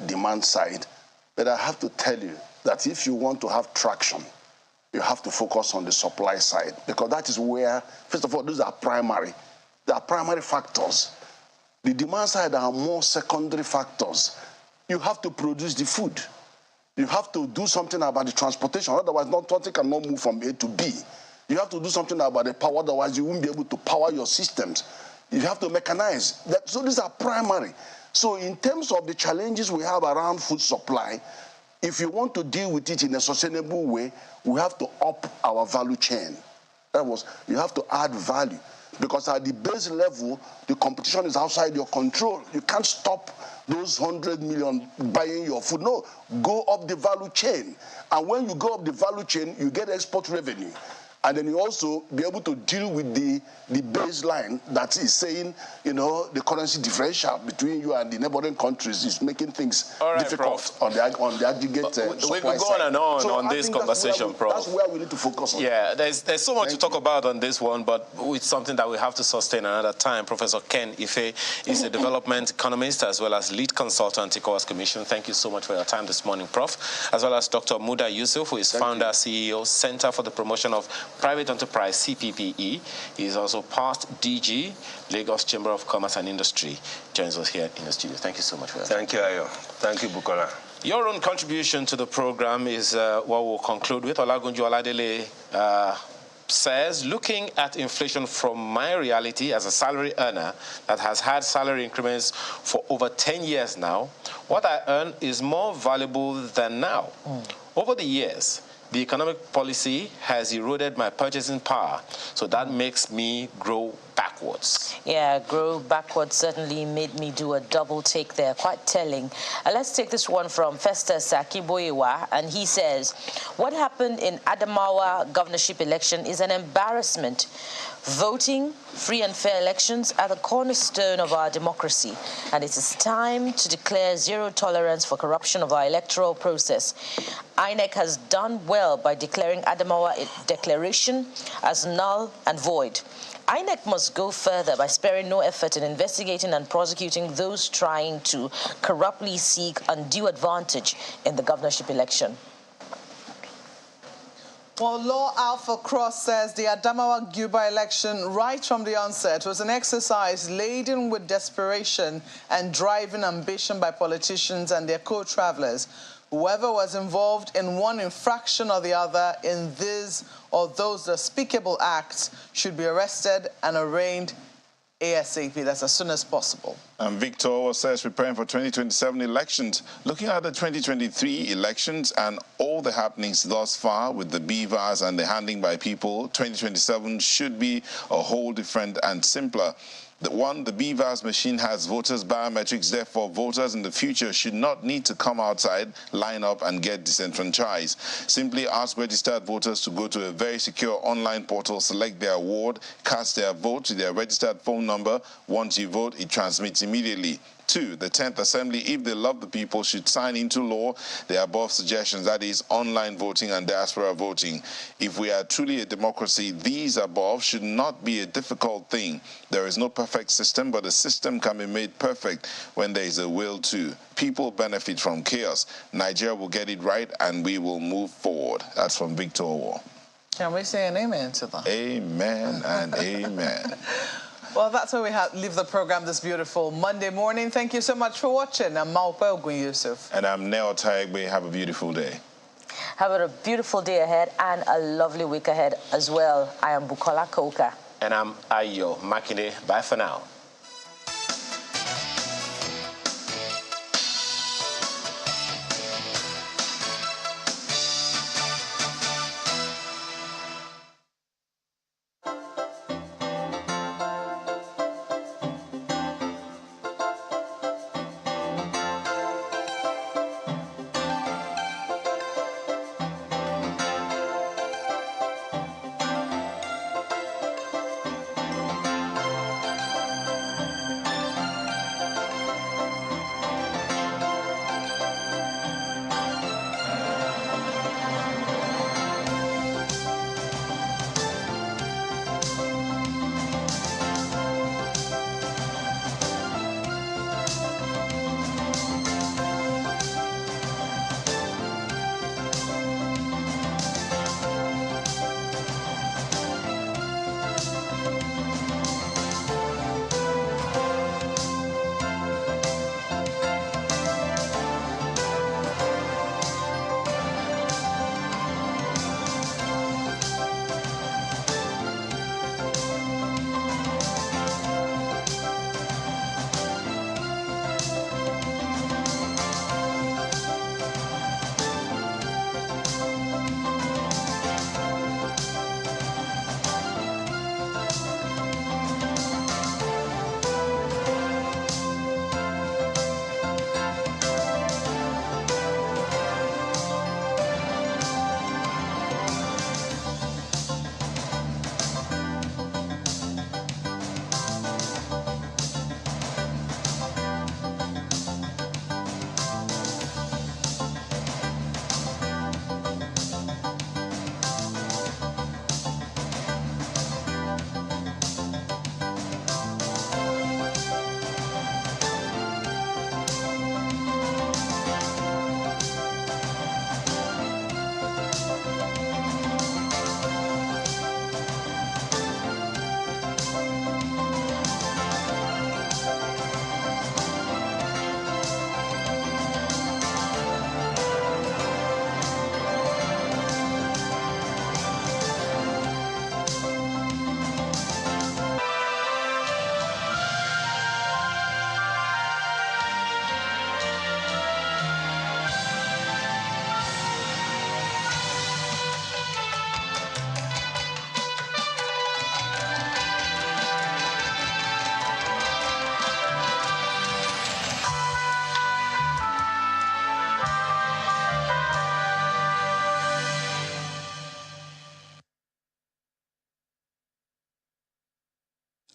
demand side. But I have to tell you that if you want to have traction, you have to focus on the supply side, because that is where, first of all, those are primary. They are primary factors. The demand side are more secondary factors. You have to produce the food. You have to do something about the transportation, otherwise nothing cannot move from A to B. You have to do something about the power, otherwise you won't be able to power your systems. You have to mechanize. So these are primary. So in terms of the challenges we have around food supply, if you want to deal with it in a sustainable way, we have to up our value chain. You have to add value. Because at the base level, the competition is outside your control. You can't stop those 100 million buying your food. No, go up the value chain. And when you go up the value chain, you get export revenue. And then you also be able to deal with the baseline that is saying, the currency differential between you and the neighboring countries is making things difficult on the aggregate supply side. We could go on and on this conversation, Prof. That's where we need to focus on. Yeah, there's so much to talk about on this one, but it's something that we have to sustain another time. Professor Ken Ife is a development economist as well as lead consultant, ECOWAS Commission. Thank you so much for your time this morning, Prof. As well as Dr. Muda Yusuf, who is founder, CEO, Center for the Promotion of Private Enterprise, CPPE. He is also past DG, Lagos Chamber of Commerce and Industry. Joins us here in the studio. Thank you so much for that. Thank you, Ayo. Thank you, Bukola. Your own contribution to the program is what we'll conclude with. Olagunju Oladele says, looking at inflation from my reality as a salary earner that has had salary increments for over 10 years now, what I earn is more valuable than now. Over the years, the economic policy has eroded my purchasing power, so that makes me grow backwards. Yeah, grow backwards certainly made me do a double take there, quite telling. Let's take this one from Festus Akiboyewa, and he says, what happened in Adamawa governorship election is an embarrassment. Voting, free and fair elections are the cornerstone of our democracy, and it is time to declare zero tolerance for corruption of our electoral process. INEC has done well by declaring Adamawa declaration as null and void. INEC must go further by sparing no effort in investigating and prosecuting those trying to corruptly seek undue advantage in the governorship election. Well, Law Alpha Cross says the Adamawa Guba election right from the onset was an exercise laden with desperation and driving ambition by politicians and their co-travelers. Whoever was involved in one infraction or the other in these or those despicable acts should be arrested and arraigned ASAP, that's as soon as possible. And Victor says preparing for 2027 elections, looking at the 2023 elections and all the happenings thus far with the beavers and the handling by people, 2027 should be a whole different and simpler. The beavers machine has voters' biometrics, therefore voters in the future should not need to come outside, line up and get disenfranchised. Simply ask registered voters to go to a very secure online portal, select their ward, cast their vote to their registered phone number. Once you vote, it transmits immediately. 2, the 10th Assembly, if they love the people, should sign into law the above suggestions, that is, online voting and diaspora voting. If we are truly a democracy, these above should not be a difficult thing. There is no perfect system, but a system can be made perfect when there is a will to. People benefit from chaos. Nigeria will get it right, and we will move forward. That's from Victor War. Can we say an amen to that? Amen and amen. Well, that's where we leave the program this beautiful Monday morning. Thank you so much for watching. I'm Maupe Yusuf. And I'm Neo Taigbe. Have a beautiful day. Have a beautiful day ahead and a lovely week ahead as well. I am Bukola Koka. And I'm Ayo Makinde. Bye for now.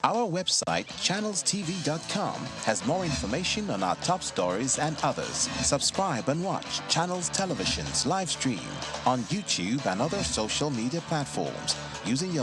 Our website, channelstv.com, has more information on our top stories and others. Subscribe and watch Channels Television's live stream on YouTube and other social media platforms using your